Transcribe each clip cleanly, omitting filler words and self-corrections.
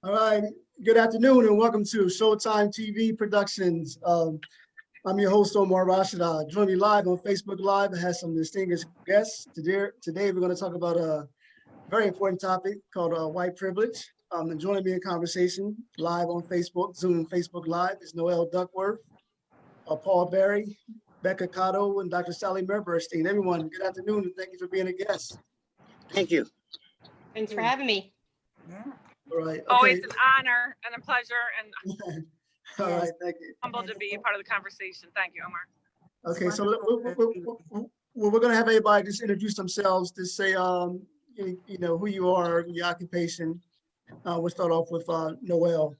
All right, good afternoon and welcome to Showtime TV Productions. I'm your host, Omar Rashada. Join me live on Facebook Live. I have some distinguished guests. Today we're going to talk about a very important topic called white privilege. And joining me in conversation live on Facebook, Zoom and Facebook Live is Noelle Duckworth, Paul Berry, Becca Cotto, and Dr. Sally Milbuey-Steen. Everyone, good afternoon and thank you for being a guest. Thank you. Thanks for having me. Yeah. All right. Okay. Always an honor and a pleasure, and All right, thank you. humbled to be a part of the conversation. Thank you, Omar. Okay, so we're going to have everybody just introduce themselves, to say, you know, who you are, your occupation. We'll start off with Noelle.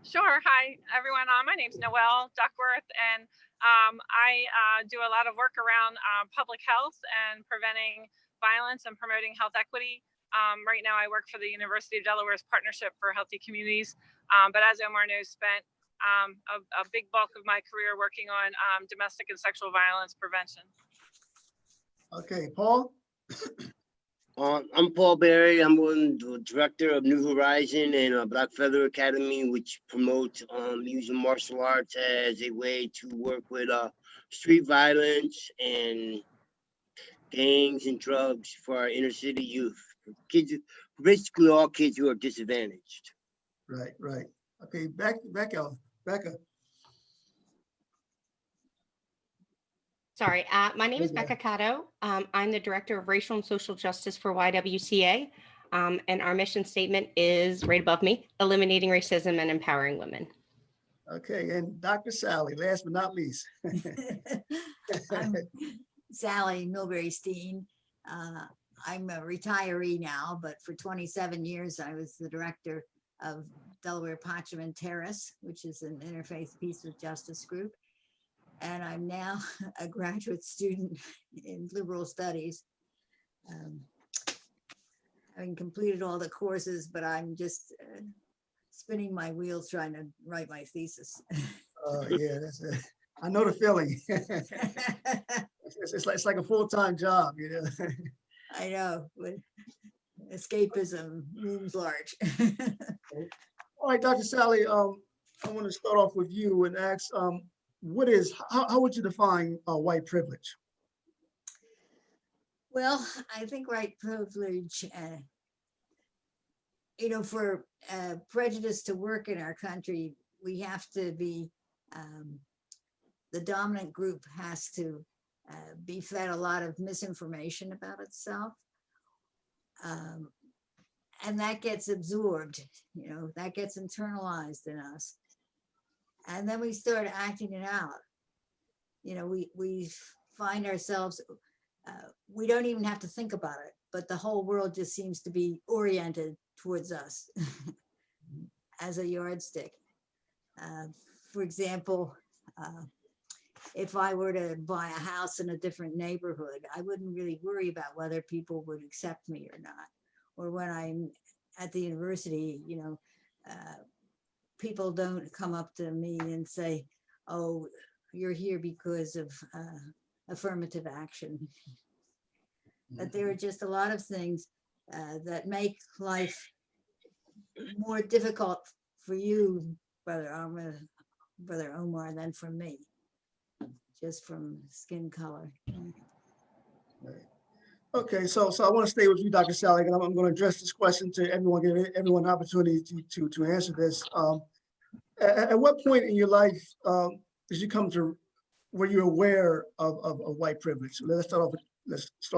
Sure. Hi, everyone. My name's Noelle Duckworth, and I do a lot of work around public health and preventing violence and promoting health equity. Right now, I work for the University of Delaware's Partnership for Healthy Communities. But as Omar knows, spent a big bulk of my career working on domestic and sexual violence prevention. Okay, Paul. I'm Paul Berry. I'm the director of New Horizon and Black Feather Academy, which promotes using martial arts as a way to work with street violence and gangs and drugs for our inner city youth. Kids, basically all kids who are disadvantaged. Right. Okay, Becca. Sorry, my name is Becca Cotto. I'm the Director of Racial and Social Justice for YWCA. And our mission statement is right above me: eliminating racism and empowering women. Okay, and Dr. Sally, last but not least. I'm Sally Milbuey-Steen. I'm a retiree now, but for 27 years, I was the director of Delaware Parchment Terrace, which is an interfaith peace with justice group. And I'm now a graduate student in liberal studies. Having completed all the courses, but I'm just spinning my wheels trying to write my thesis. Yeah, I know the feeling. It's like a full-time job, you know. I know, but escapism looms large. All right, Dr. Sally, I want to start off with you and ask, how would you define white privilege? Well, I think white privilege, you know, for prejudice to work in our country, we have to be, the dominant group has to be fed a lot of misinformation about itself. And that gets absorbed, you know, that gets internalized in us. And then we start acting it out. You know, we find ourselves, we don't even have to think about it, but the whole world just seems to be oriented towards us as a yardstick. For example, if I were to buy a house in a different neighborhood, I wouldn't really worry about whether people would accept me or not. Or when I'm at the university, you know, people don't come up to me and say, oh, you're here because of affirmative action. But there are just a lot of things that make life more difficult for you, Brother Omar, than for me, just from skin color. Okay, so I want to stay with you, Dr. Sally, and I'm going to address this question to everyone, give everyone an opportunity to answer this. At what point in your life did you come to, were you aware of white privilege? Let's start off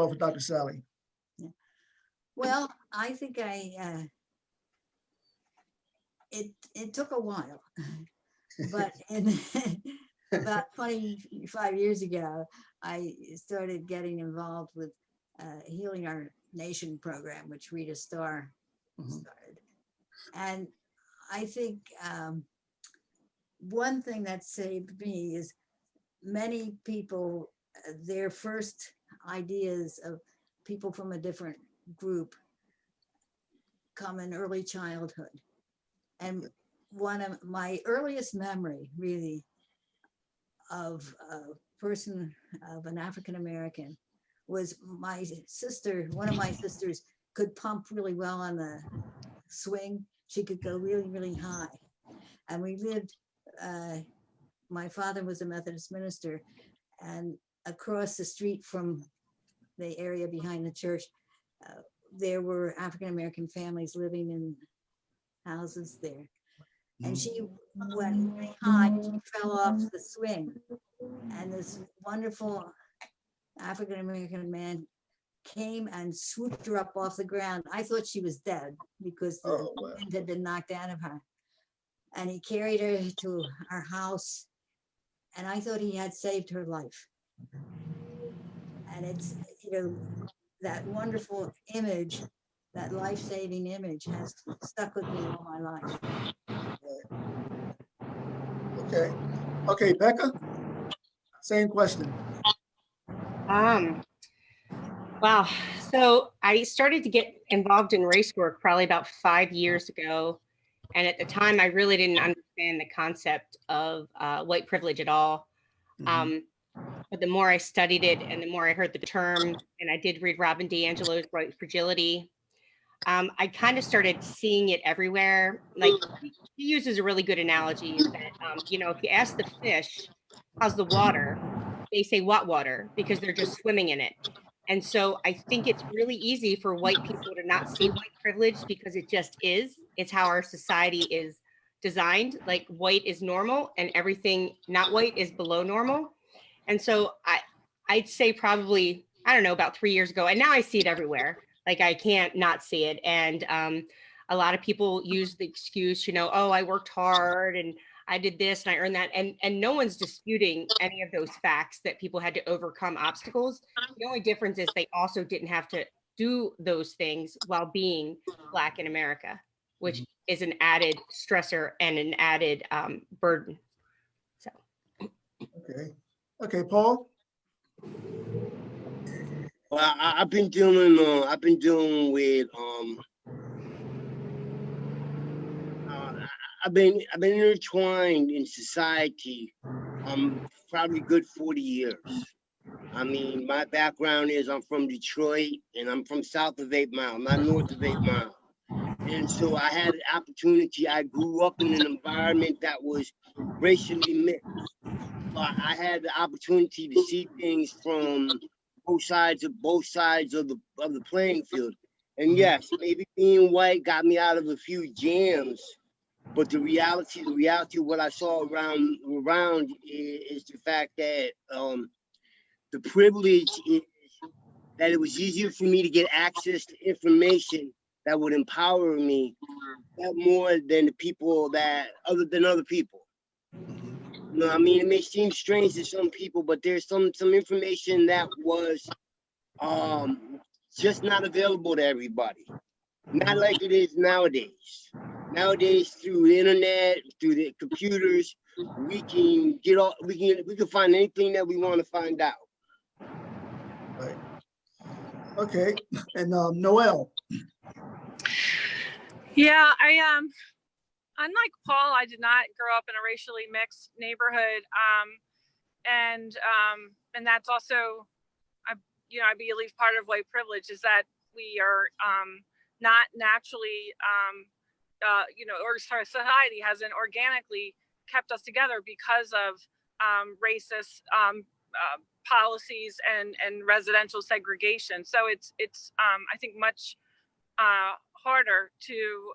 with Dr. Sally. Yeah. Well, I think it took a while, but about 25 years ago, I started getting involved with Healing Our Nation program, which Rita Starr started. And I think one thing that saved me is many people, their first ideas of people from a different group come in early childhood. And one of my earliest memory really of a person, of an African-American, was my sister. One of my sisters could pump really well on the swing. She could go really, really high. And we lived, my father was a Methodist minister, and across the street from the area behind the church, there were African-American families living in houses there. And she went really high, she fell off the swing. And this wonderful African-American man came and swooped her up off the ground. I thought she was dead because the wind had been knocked out of her. And he carried her to our house. And I thought he had saved her life. And it's, that wonderful image, that life-saving image has stuck with me all my life. Okay. Okay, Becca, same question. Wow. So I started to get involved in race work probably about 5 years ago. And at the time, I really didn't understand the concept of white privilege at all. But the more I studied it and the more I heard the term, and I did read Robin DiAngelo's White Fragility, I kind of started seeing it everywhere. Like, he uses a really good analogy that, if you ask the fish, how's the water? They say, what water? Because they're just swimming in it. And so I think it's really easy for white people to not see white privilege because it just is. It's how our society is designed. Like, white is normal and everything not white is below normal. And so I'd say probably, I don't know, about 3 years ago, and now I see it everywhere. Like, I can't not see it. And a lot of people use the excuse, oh, I worked hard and I did this and I earned that. And no one's disputing any of those facts that people had to overcome obstacles. The only difference is they also didn't have to do those things while being Black in America, which is an added stressor and an added burden. So. Okay. Okay, Paul. Well, I've been dealing with I've been intertwined in society probably good 40 years. I mean, my background is I'm from Detroit and I'm from south of 8 Mile, not north of 8 Mile. And so I had an opportunity. I grew up in an environment that was racially mixed. So I had the opportunity to see things from both sides of the playing field. And yes, maybe being white got me out of a few jams, but the reality of what I saw around is the fact that the privilege is that it was easier for me to get access to information that would empower me more than the people other people. I mean, it may seem strange to some people, but there's some information that was just not available to everybody. Not like it is nowadays. Nowadays, through the internet, through the computers, we can find anything that we want to find out. Right. Okay, and Noelle. Yeah, unlike Paul, I did not grow up in a racially mixed neighborhood, and that's also, I believe part of white privilege is that we are not naturally, or society hasn't organically kept us together because of racist policies and residential segregation. So it's I think much harder to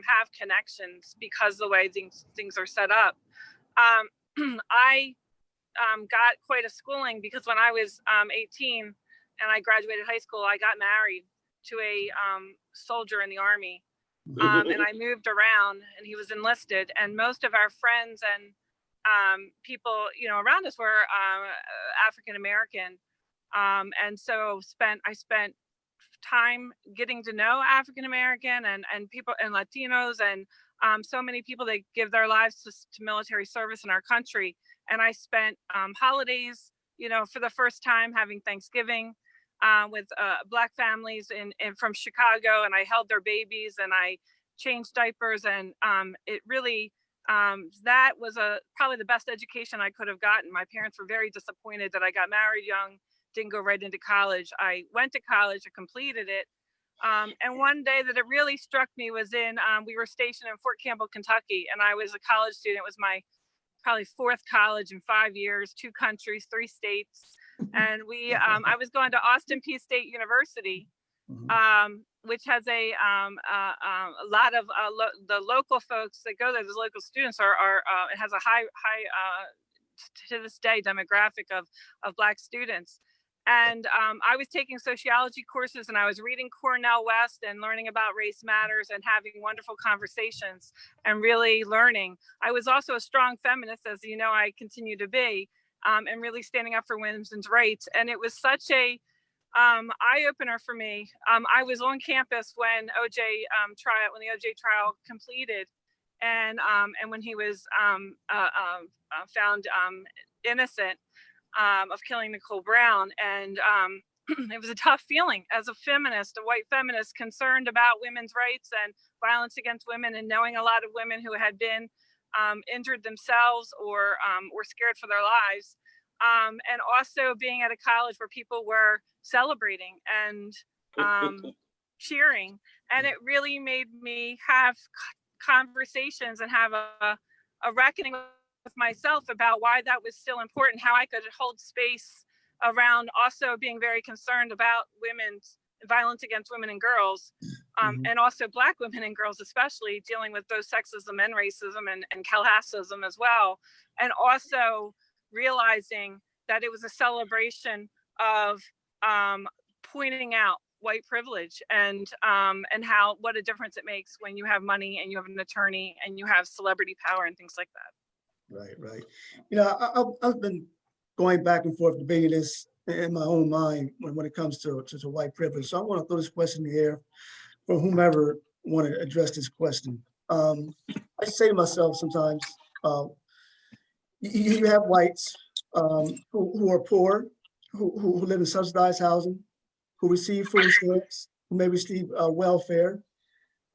have connections because the way things are set up. I got quite a schooling because when I was 18 and I graduated high school, I got married to a soldier in the Army. And I moved around and he was enlisted, and most of our friends and people, around us were African American. And so I spent time getting to know African American and people and Latinos and so many people that give their lives to military service in our country. And I spent holidays, for the first time having Thanksgiving with Black families from Chicago, and I held their babies and I changed diapers, and it really that was probably the best education I could have gotten. My parents were very disappointed that I got married young, didn't go right into college. I went to college, I completed it, And one day that it really struck me was we were stationed in Fort Campbell, Kentucky, and I was a college student. It was my probably 4th college in 5 years, 2 countries, 3 states. And I was going to Austin Peay State University, which has a lot of the local folks that go there, the local students it has a high to this day demographic of Black students. And I was taking sociology courses, and I was reading Cornell West and learning about race matters and having wonderful conversations and really learning. I was also a strong feminist, as you know, I continue to be, and really standing up for women's rights. And it was such a eye-opener for me. I was on campus when the OJ trial completed, and when he was found innocent of killing Nicole Brown. And it was a tough feeling as a feminist, a white feminist concerned about women's rights and violence against women, and knowing a lot of women who had been injured themselves or scared for their lives. And also being at a college where people were celebrating and cheering. And it really made me have conversations and have a reckoning with myself about why that was still important, how I could hold space around also being very concerned about women's violence against women and girls, and also Black women and girls, especially dealing with both sexism and racism and classism as well. And also realizing that it was a celebration of pointing out white privilege and what a difference it makes when you have money and you have an attorney and you have celebrity power and things like that. Right. You know, I've been going back and forth debating this in my own mind when it comes to white privilege. So I want to throw this question in the air for whomever want to address this question. I say to myself sometimes, you have whites who are poor, who live in subsidized housing, who receive food stamps, who may receive welfare,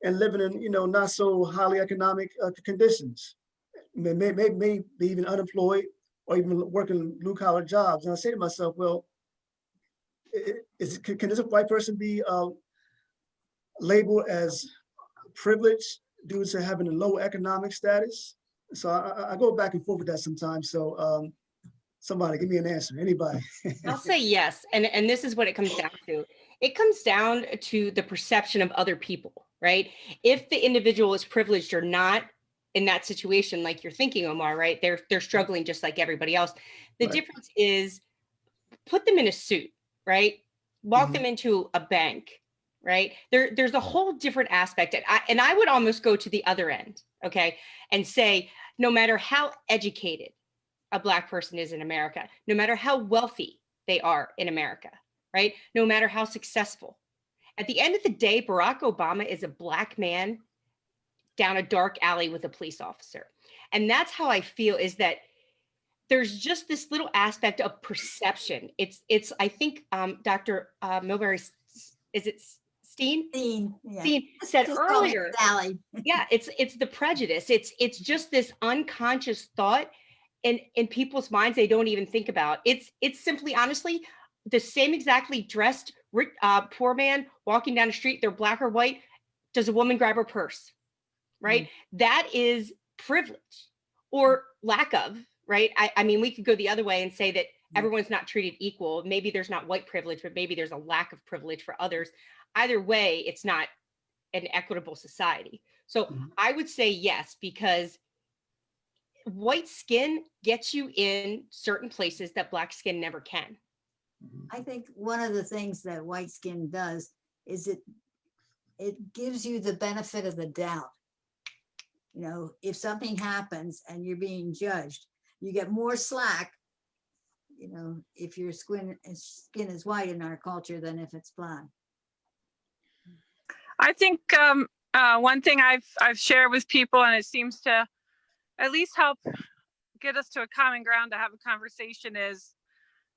and living in not so highly economic conditions. Maybe even unemployed or even working blue-collar jobs. And I say to myself, well, can this white person be labeled as privileged due to having a low economic status? So I go back and forth with that sometimes. So somebody give me an answer, anybody. I'll say yes. And this is what it comes down to. It comes down to the perception of other people, right? If the individual is privileged or not, in that situation, like you're thinking, Omar, right? They're struggling just like everybody else. The difference is put them in a suit, right? Walk them into a bank, right? There's a whole different aspect. And I would almost go to the other end, okay? And say, no matter how educated a Black person is in America, no matter how wealthy they are in America, right? No matter how successful. At the end of the day, Barack Obama is a Black man down a dark alley with a police officer. And that's how I feel, is that there's just this little aspect of perception. It's I think Dr. Milbuey, is it Steen? Steen, yeah. Steen said Just earlier, Sally. yeah, it's the prejudice. It's just this unconscious thought in people's minds they don't even think about. It's simply, honestly, the same exactly dressed poor man walking down the street, they're Black or white, does a woman grab her purse? Right? That is privilege or lack of, right? I mean, we could go the other way and say that everyone's not treated equal. Maybe there's not white privilege, but maybe there's a lack of privilege for others. Either way, it's not an equitable society. So I would say yes, because white skin gets you in certain places that Black skin never can. I think one of the things that white skin does is it gives you the benefit of the doubt. You know, if something happens and you're being judged, you get more slack, if your skin is white in our culture than if it's Black. I think one thing I've shared with people, and it seems to at least help get us to a common ground to have a conversation, is,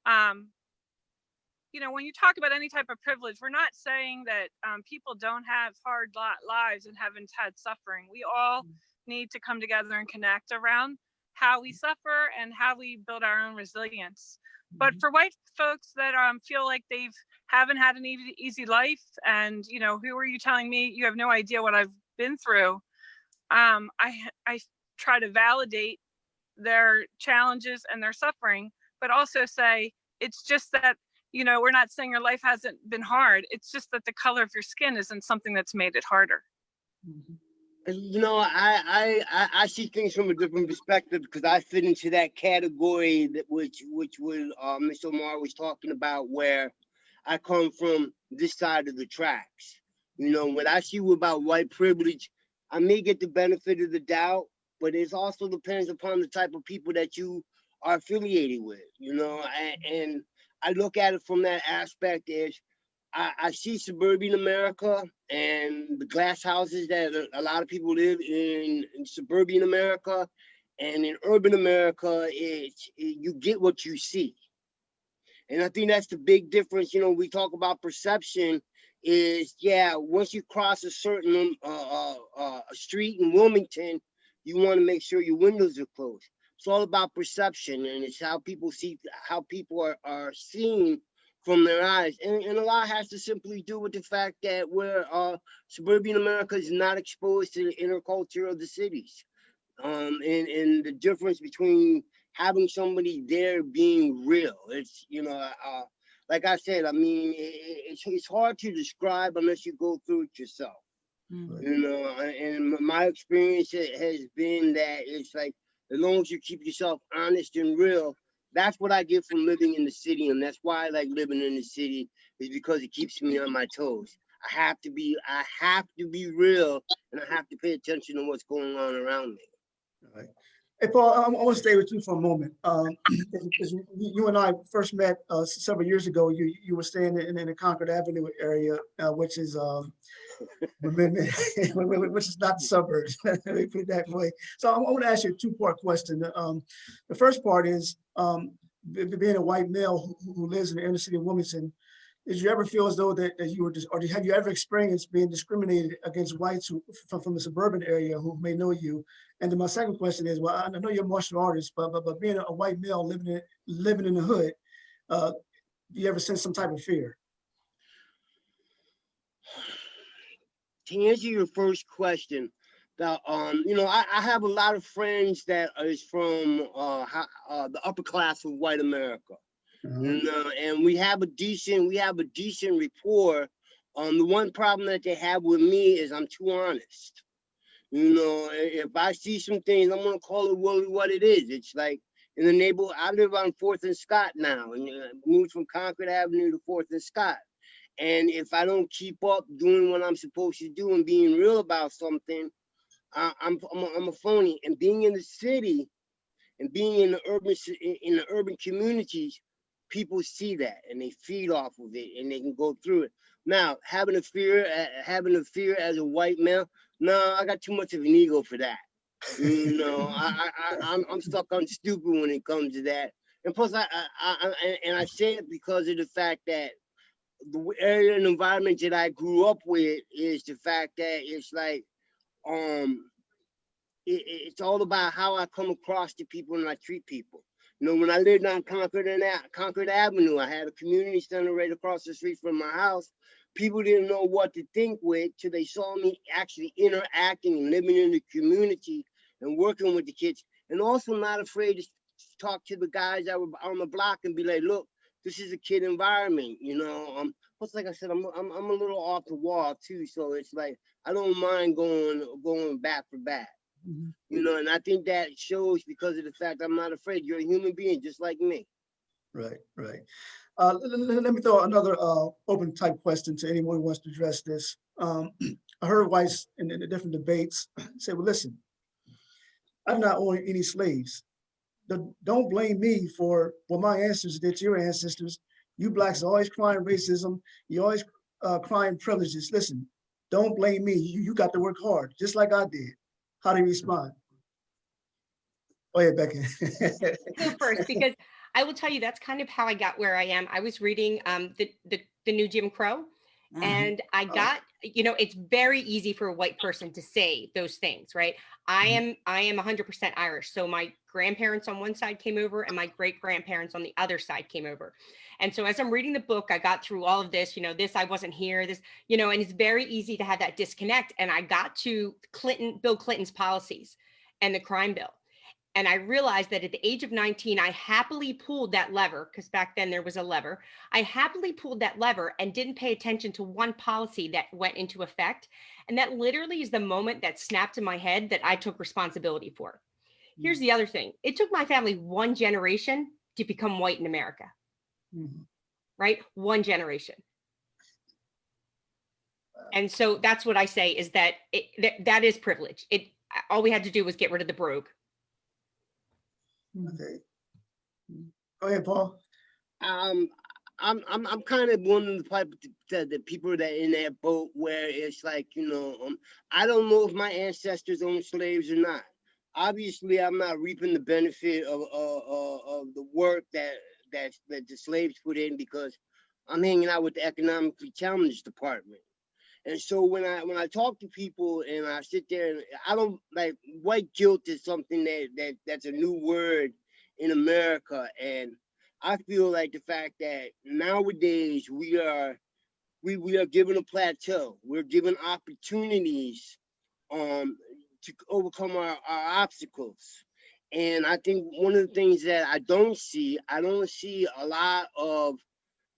when you talk about any type of privilege, we're not saying that people don't have hard lives and haven't had suffering. We all need to come together and connect around how we suffer and how we build our own resilience. But for white folks that feel like they haven't had an easy life, and who are you telling me you have no idea what I've been through? I try to validate their challenges and their suffering, but also say it's just that we're not saying your life hasn't been hard. It's just that the color of your skin isn't something that's made it harder. I see things from a different perspective because I fit into that category that which Mr. Omar was talking about, where I come from this side of the tracks. What I see about white privilege, I may get the benefit of the doubt, but it also depends upon the type of people that you are affiliated with, and I look at it from that aspect as I see suburban America and the glass houses that a lot of people live in suburban America, and in urban America, you get what you see. And I think that's the big difference. We talk about perception is, once you cross a certain street in Wilmington, you want to make sure your windows are closed. It's all about perception, and it's how people see, how people are seen from their eyes. And a lot has to simply do with the fact that suburban America is not exposed to the inner culture of the cities. And the difference between having somebody there being real. It's, like I said, I mean, it's hard to describe unless you go through it yourself. And my experience has been that it's like, as long as you keep yourself honest and real, that's what I get from living in the city. And that's why I like living in the city, is because it keeps me on my toes. I have to be real, and I have to pay attention to what's going on around me. All right. Hey, Paul, I want to stay with you for a moment. Because you and I first met several years ago. You were staying in the Concord Avenue area, which is which is not the suburbs. Let me put it that way. So I want to ask you a two-part question. The first part is, being a white male who lives in the inner city of Wilmington, did you ever feel as though that you were or have you ever experienced being discriminated against whites from the suburban area who may know you? And then my second question is, well, I know you're a martial artist, but being a white male living in the hood, do you ever sense some type of fear? To answer your first question, I have a lot of friends that is from the upper class of white America. And we have a decent rapport. The one problem that they have with me is I'm too honest. If I see some things, I'm gonna call it what it is. It's like in the neighborhood, I live on 4th and Scott now, and moved from Concord Avenue to 4th and Scott. And if I don't keep up doing what I'm supposed to do and being real about something, I'm a phony. And being in the city and being in the urban communities, people see that and they feed off of it and they can go through it. Now, having a fear as a white male, no, I got too much of an ego for that. I'm stuck on stupid when it comes to that. And plus, I say it because of the fact that the area and environment that I grew up with is the fact that it's like, it's all about how I come across to people and I treat people. When I lived on Concord Avenue, I had a community center right across the street from my house. People didn't know what to think with till they saw me actually interacting and living in the community and working with the kids, and also not afraid to talk to the guys that were on the block and be like, look, this is a kid environment, Plus, like I said, I'm a little off the wall too, so it's like I don't mind going bat for bat, and I think that shows because of the fact I'm not afraid. You're a human being just like me. Right. Let me throw another open type question to anyone who wants to address this. I heard whites in the different debates say, well, listen, I do not own any slaves. Don't blame me for what my ancestors did to your ancestors. You blacks are always crying racism. You always crying privileges. Listen, don't blame me. You got to work hard, just like I did. How do you respond? Go ahead, Becca. Go first, because I will tell you that's kind of how I got where I am. I was reading the new Jim Crow, And I got, it's very easy for a white person to say those things, right? I am 100% Irish. So my grandparents on one side came over and my great grandparents on the other side came over. And so as I'm reading the book, I got through all of this, this, I wasn't here, this, and it's very easy to have that disconnect. And I got to Bill Clinton's policies and the crime bill. And I realized that at the age of 19, I happily pulled that lever, because back then there was a lever. I happily pulled that lever and didn't pay attention to one policy that went into effect. And that literally is the moment that snapped in my head that I took responsibility for. Here's the other thing. It took my family one generation to become white in America, right? One generation. And so that's what I say is that that is privilege. All we had to do was get rid of the brogue. Okay. Go ahead, Paul. I'm kind of one of the people that in that boat where it's like, I don't know if my ancestors owned slaves or not. Obviously, I'm not reaping the benefit of the work that the slaves put in, because I'm hanging out with the economically challenged department. And so when I talk to people and I sit there, and I don't like, white guilt is something that's a new word in America. And I feel like the fact that nowadays we are given a plateau. We're given opportunities to overcome our obstacles. And I think one of the things that I don't see a lot of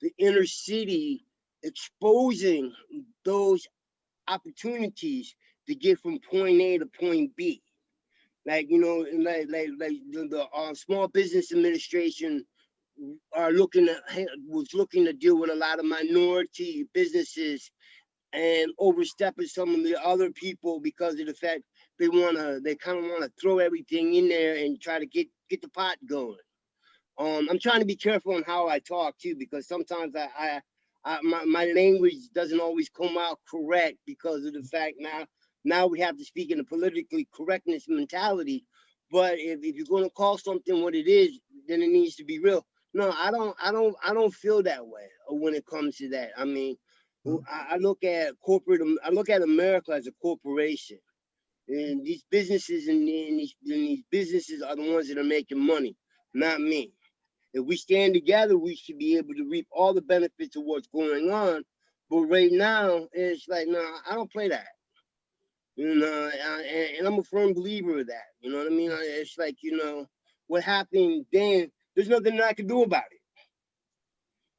the inner city exposing those opportunities to get from point A to point B. Like, the Small Business Administration was looking to deal with a lot of minority businesses and overstepping some of the other people because of the fact they kind of want to throw everything in there and try to get the pot going. I'm trying to be careful on how I talk too, because sometimes my language doesn't always come out correct because of the fact now we have to speak in a politically correctness mentality. But if you're going to call something what it is, then it needs to be real. No, I don't feel that way when it comes to that. I mean, I look at America as a corporation, and these businesses and these businesses are the ones that are making money, not me. If we stand together, we should be able to reap all the benefits of what's going on. But right now, it's like, no, I don't play that. And I'm a firm believer of that. You know what I mean? It's like, what happened then, there's nothing that I can do about it.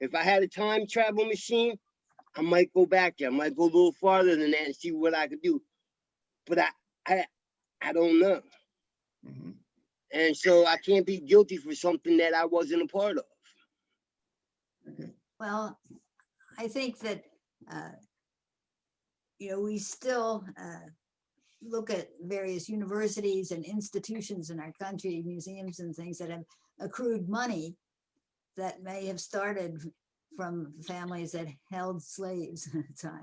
If I had a time travel machine, I might go back there. I might go a little farther than that and see what I could do. But I don't know. And so I can't be guilty for something that I wasn't a part of. Well, I think that, we still look at various universities and institutions in our country, museums and things that have accrued money that may have started from families that held slaves at the time.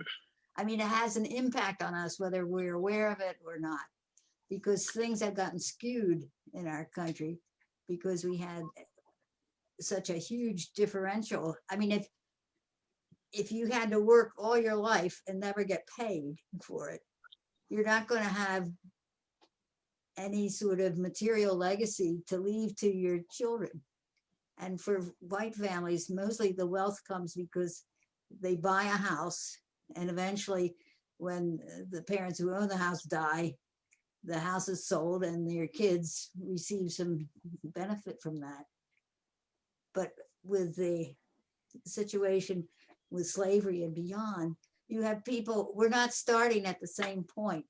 I mean, it has an impact on us, whether we're aware of it or not, because things have gotten skewed in our country because we had such a huge differential. I mean, if you had to work all your life and never get paid for it, you're not going to have any sort of material legacy to leave to your children. And for white families, mostly the wealth comes because they buy a house, and eventually when the parents who own the house die, the house is sold and their kids receive some benefit from that. But with the situation with slavery and beyond, you have people, we're not starting at the same point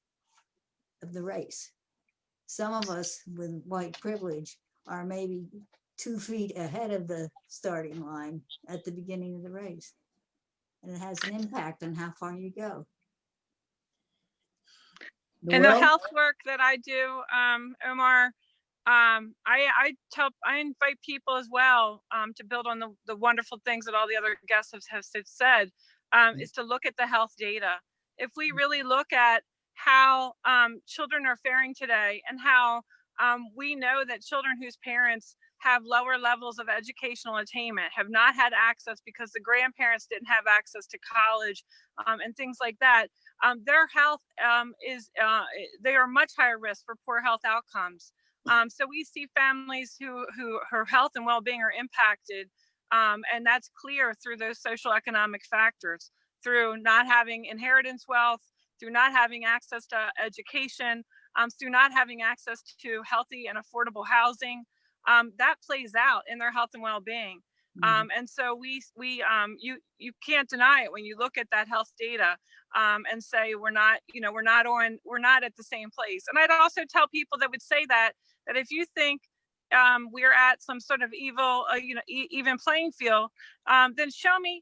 of the race. Some of us with white privilege are maybe 2 feet ahead of the starting line at the beginning of the race. And it has an impact on how far you go. And the health work that I do, Omar, I invite people as well to build on the wonderful things that all the other guests have said, is to look at the health data. If we really look at how children are faring today and how we know that children whose parents have lower levels of educational attainment, have not had access because the grandparents didn't have access to college, and things like that, their health they are much higher risk for poor health outcomes. So we see families who her health and well-being are impacted, and that's clear through those social economic factors, through not having inheritance wealth, through not having access to education, through not having access to healthy and affordable housing. That plays out in their health and well-being. And so you can't deny it when you look at that health data, and say we're not at the same place. And I'd also tell people that would say that if you think we're at some sort of evil, even playing field, then show me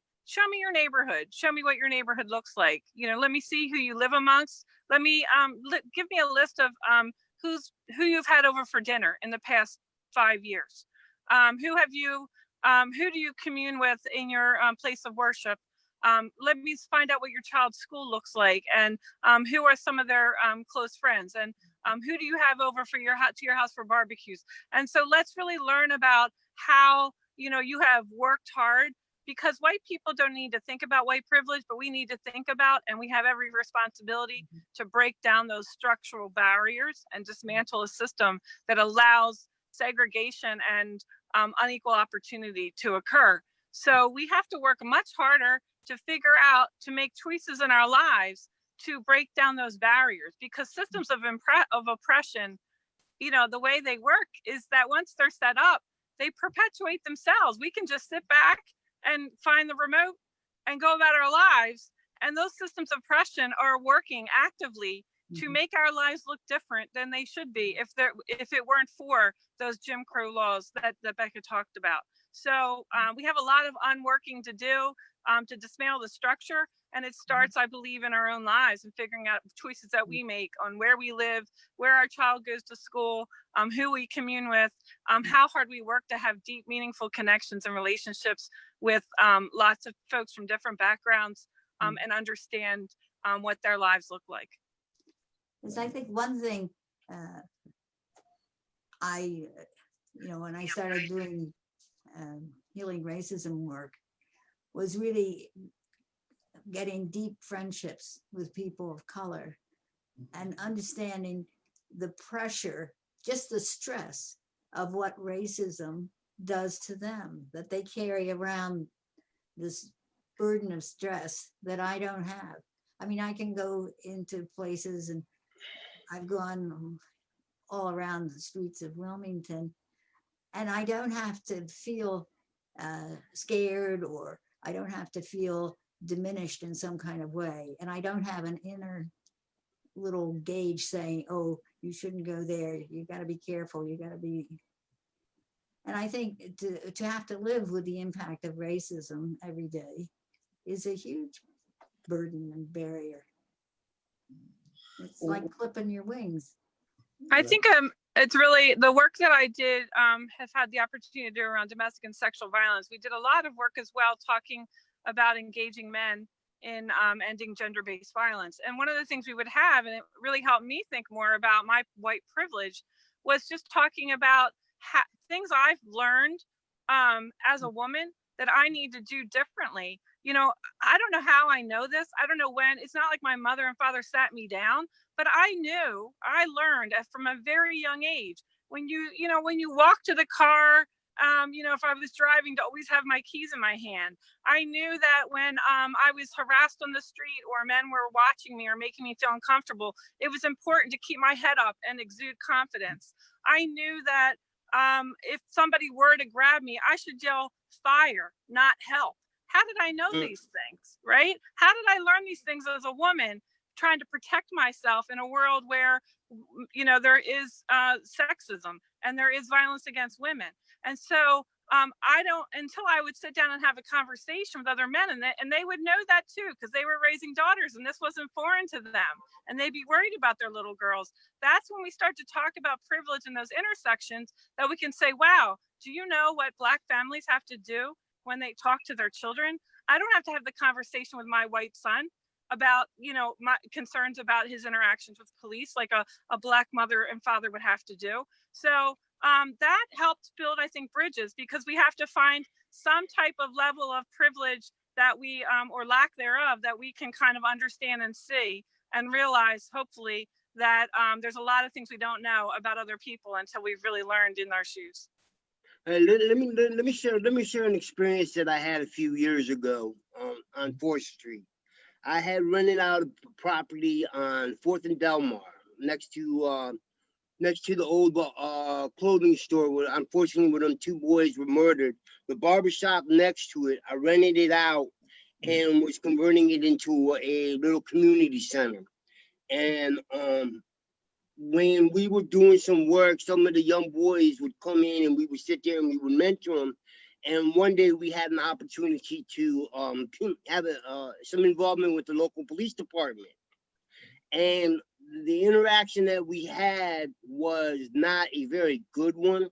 your neighborhood. Show me what your neighborhood looks like. Let me see who you live amongst. Let me give me a list of who you've had over for dinner in the past 5 years. Who do you commune with in your place of worship? Let me find out what your child's school looks like, and who are some of their close friends, and who do you have over to your house for barbecues? And so let's really learn about how you have worked hard, because white people don't need to think about white privilege, but we need to think about, and we have every responsibility to break down those structural barriers and dismantle a system that allows segregation and unequal opportunity to occur. So we have to work much harder to figure out, to make choices in our lives to break down those barriers, because systems of oppression, the way they work is that once they're set up, they perpetuate themselves. We can just sit back and find the remote and go about our lives. And those systems of oppression are working actively to make our lives look different than they should be if it weren't for those Jim Crow laws that Becca talked about. So we have a lot of unworking to do to dismantle the structure. And it starts, I believe, in our own lives and figuring out choices that we make on where we live, where our child goes to school, who we commune with, how hard we work to have deep, meaningful connections and relationships with lots of folks from different backgrounds, and understand what their lives look like. Because I think one thing when I started doing healing racism work was really getting deep friendships with people of color and understanding the pressure, just the stress of what racism does to them, that they carry around this burden of stress that I don't have. I mean, I can go into places, and I've gone all around the streets of Wilmington, and I don't have to feel scared, or I don't have to feel diminished in some kind of way. And I don't have an inner little gauge saying, oh, you shouldn't go there. You got to be careful. You got to be. And I think to have to live with the impact of racism every day is a huge burden and barrier. It's like clipping your wings. I think it's really the work that I did, have had the opportunity to do around domestic and sexual violence. We did a lot of work as well, talking about engaging men in ending gender-based violence. And one of the things we would have, and it really helped me think more about my white privilege, was just talking about things I've learned as a woman that I need to do differently. I don't know how I know this. I don't know when. It's not like my mother and father sat me down, but I learned from a very young age, when you walk to the car, if I was driving, to always have my keys in my hand. I knew that when I was harassed on the street, or men were watching me or making me feel uncomfortable, it was important to keep my head up and exude confidence. I knew that if somebody were to grab me, I should yell fire, not help. How did I know these things, right? How did I learn these things as a woman trying to protect myself in a world where, there is sexism and there is violence against women? And so until I would sit down and have a conversation with other men, and they would know that too, because they were raising daughters and this wasn't foreign to them, and they'd be worried about their little girls. That's when we start to talk about privilege in those intersections, that we can say, wow, do you know what Black families have to do when they talk to their children? I don't have to have the conversation with my white son about, my concerns about his interactions with police, like a Black mother and father would have to do. So that helped build, I think, bridges, because we have to find some type of level of privilege that we, or lack thereof, that we can kind of understand and see and realize, hopefully, that there's a lot of things we don't know about other people until we've really learned in our shoes. Let me share an experience that I had a few years ago on 4th Street. I had rented out a property on 4th and Delmar next to the old clothing store where, unfortunately, where them 2 boys were murdered. The barbershop next to it, I rented it out and was converting it into a little community center. And when we were doing some work, some of the young boys would come in and we would sit there and we would mentor them. And one day we had an opportunity to have some involvement with the local police department. And the interaction that we had was not a very good one,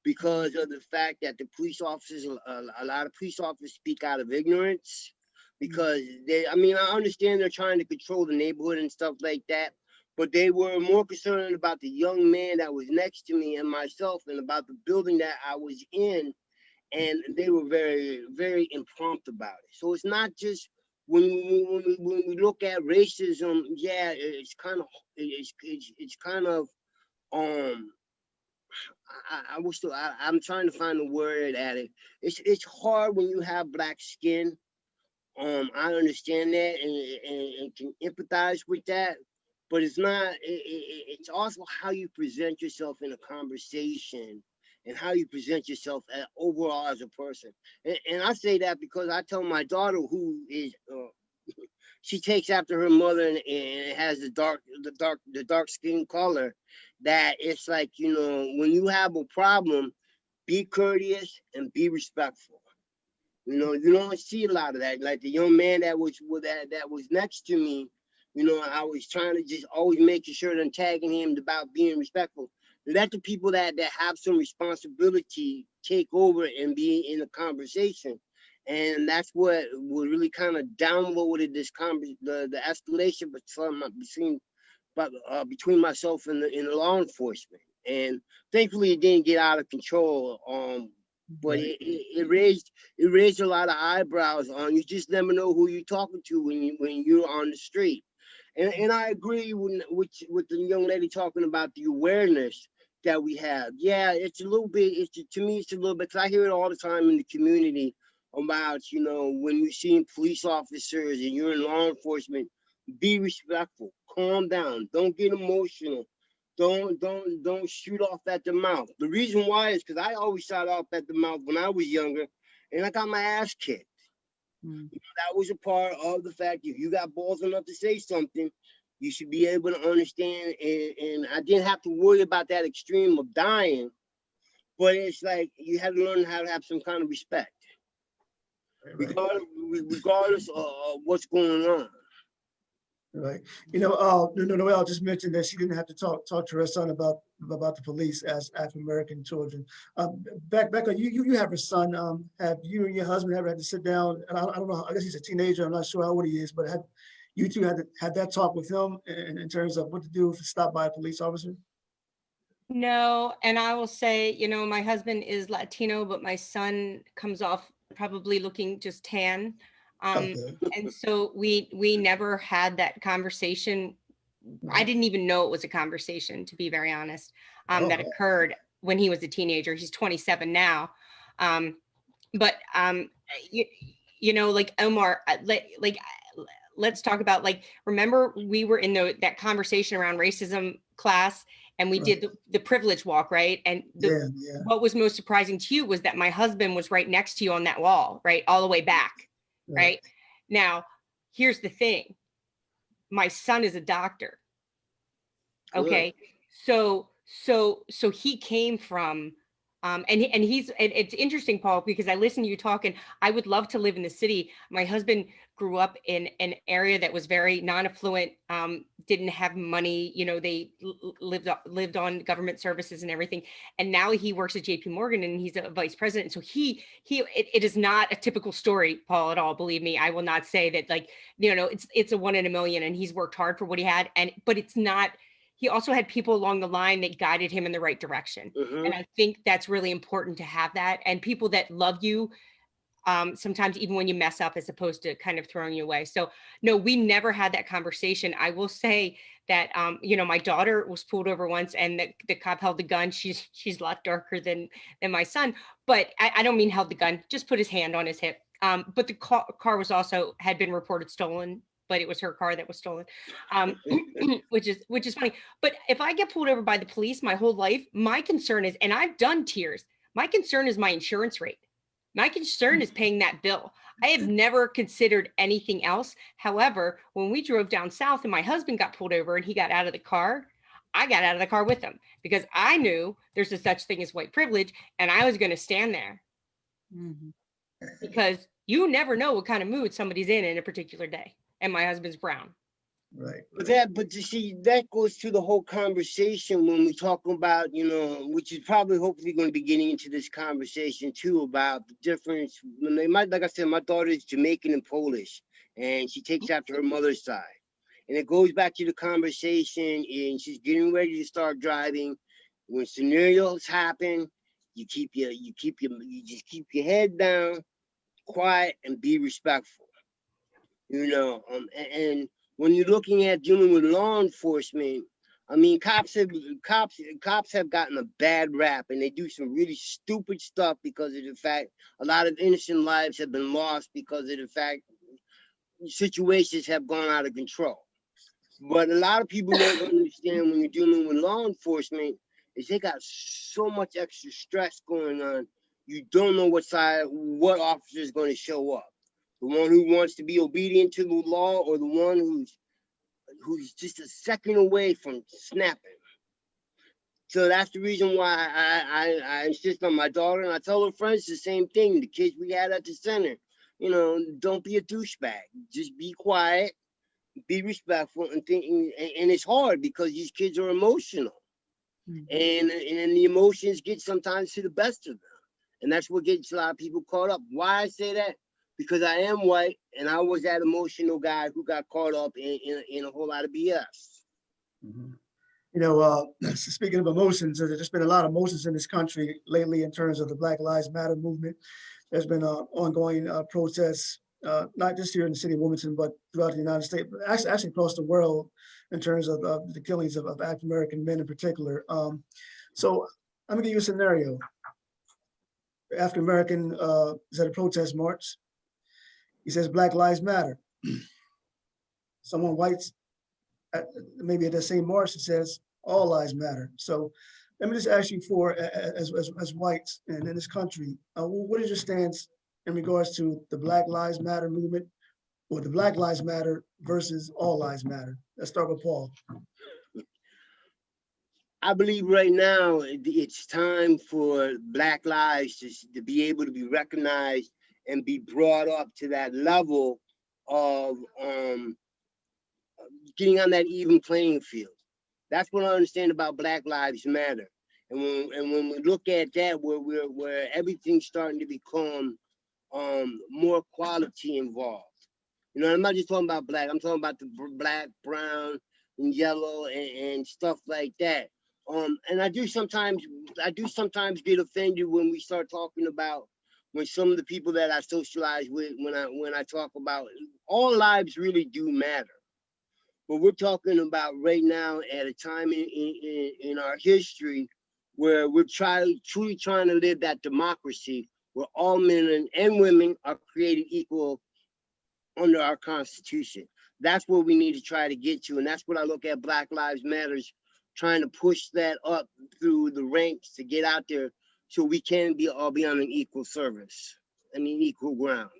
because of the fact that the police officers, a lot of police officers speak out of ignorance, because I mean, I understand they're trying to control the neighborhood and stuff like that, but they were more concerned about the young man that was next to me and myself and about the building that I was in. And they were very, very impromptu about it. So it's not just when we look at racism, yeah, it's kind of I'm trying to find a word at it. It's hard when you have black skin. I understand that and can empathize with that, but it's not. It's also how you present yourself in a conversation and how you present yourself overall as a person. And I say that because I tell my daughter, who is she takes after her mother and has the dark skin color, that it's like, you know, when you have a problem, be courteous and be respectful. You know, you don't see a lot of that. Like the young man that was next to me, you know, I was trying to just always making sure that I'm tagging him about being respectful. Let the people that have some responsibility take over and be in the conversation. And that's what really kind of downloaded this the escalation between myself and the law enforcement. And thankfully it didn't get out of control. But it raised a lot of eyebrows on you. Just never know who you're talking to when you're on the street. And I agree with the young lady talking about the awareness that we have. Yeah, it's a little bit, to me, it's a little bit, because I hear it all the time in the community about, you know, when you're seeing police officers and you're in law enforcement, be respectful, calm down, don't get emotional, don't shoot off at the mouth. The reason why is because I always shot off at the mouth when I was younger, and I got my ass kicked. You know, that was a part of the fact, if you got balls enough to say something, you should be able to understand. And I didn't have to worry about that extreme of dying, but it's like you had to learn how to have some kind of respect, regardless of what's going on. Right. You know, Noelle just mentioned that she didn't have to talk to her son about the police as African-American children. Becca, you have a son. Have you and your husband ever had to sit down? And I don't know, I guess he's a teenager. I'm not sure how old he is, but have you two had that talk with him in terms of what to do if stopped by a police officer? No, and I will say, you know, my husband is Latino, but my son comes off probably looking just tan. Okay. And so we never had that conversation. I didn't even know it was a conversation, to be very honest, that occurred when he was a teenager. He's 27 now. But you know, like Omar, let's talk about, like, remember we were in that conversation around racism class, and we did the privilege walk, right? And what was most surprising to you was that my husband was right next to you on that wall, right? All the way back, right? Now, here's the thing. My son is a doctor. Okay. So he came from, and it's interesting, Paul, because I listen to you talk, and I would love to live in the city. My husband grew up in an area that was very non-affluent, didn't have money, you know, they lived on government services and everything. And now he works at JP Morgan and he's a vice president. So it is not a typical story, Paul, at all. Believe me, I will not say that, like, you know, it's a 1 in a million, and he's worked hard for what he had. But it's not, he also had people along the line that guided him in the right direction. And I think that's really important to have that, and people that love you sometimes even when you mess up, as opposed to kind of throwing you away. So no, we never had that conversation. I will say that, you know, my daughter was pulled over once and the cop held the gun. She's a lot darker than my son, but I don't mean held the gun, just put his hand on his hip. But the car was also had been reported stolen, but it was her car that was stolen, which is funny. But if I get pulled over by the police my whole life, my concern is, and I've done tiers, my concern is my insurance rate. My concern is paying that bill. I have never considered anything else. However, when we drove down south and my husband got pulled over and he got out of the car, I got out of the car with him because I knew there's a such thing as white privilege, and I was going to stand there because you never know what kind of mood somebody's in a particular day. And my husband's brown. Right. But you see, that goes to the whole conversation when we talk about, you know, which is probably hopefully going to be getting into this conversation too, about the difference. When they might, like I said, my daughter is Jamaican and Polish, and she takes after her mother's side. And it goes back to the conversation, and she's getting ready to start driving. When scenarios happen, you just keep your head down, quiet, and be respectful. You know, and when you're looking at dealing with law enforcement, I mean, cops have gotten a bad rap, and they do some really stupid stuff because of the fact a lot of innocent lives have been lost because of the fact situations have gone out of control. But a lot of people don't understand when you're dealing with law enforcement is they got so much extra stress going on. You don't know what officer is going to show up. The one who wants to be obedient to the law, or the one who's just a second away from snapping. So that's the reason why I insist on my daughter, and I tell her friends the same thing. The kids we had at the center, you know, don't be a douchebag. Just be quiet, be respectful, and it's hard because these kids are emotional, and the emotions get sometimes to the best of them, and that's what gets a lot of people caught up. Why I say that? Because I am white, and I was that emotional guy who got caught up in a whole lot of BS. You know, speaking of emotions, there's just been a lot of emotions in this country lately in terms of the Black Lives Matter movement. There's been ongoing protests, not just here in the city of Wilmington, but throughout the United States, but actually across the world in terms of the killings of African-American men in particular. So I'm gonna give you a scenario. African-American is at a protest march. He says, Black Lives Matter. Someone white, maybe at the same march, it says, all lives matter. So let me just ask you as whites and in this country, what is your stance in regards to the Black Lives Matter movement, or the Black Lives Matter versus all lives matter? Let's start with Paul. I believe right now it's time for Black lives to be able to be recognized and be brought up to that level of getting on that even playing field. That's what I understand about Black Lives Matter. And when we look at that, where everything's starting to become more quality involved. You know, I'm not just talking about black, I'm talking about the black, brown, and yellow and stuff like that. And I do sometimes get offended when we start talking about, when some of the people that I socialize with, when I talk about all lives really do matter. But we're talking about right now at a time in our history where we're truly trying to live that democracy where all men and women are created equal under our Constitution. That's what we need to try to get to. And that's what I look at Black Lives Matters, trying to push that up through the ranks to get out there so we can all be on an equal service and an equal ground.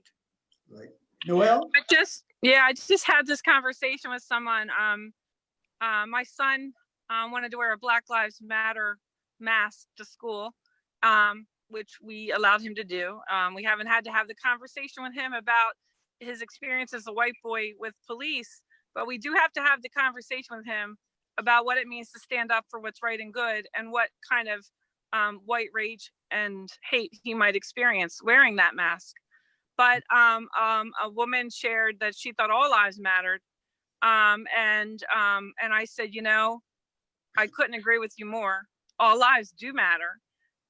Right. Noelle? I just had this conversation with someone. My son wanted to wear a Black Lives Matter mask to school, which we allowed him to do. We haven't had to have the conversation with him about his experience as a white boy with police, but we do have to have the conversation with him about what it means to stand up for what's right and good, and what kind of white rage and hate he might experience wearing that mask. But a woman shared that she thought all lives mattered. And I said, you know, I couldn't agree with you more. All lives do matter.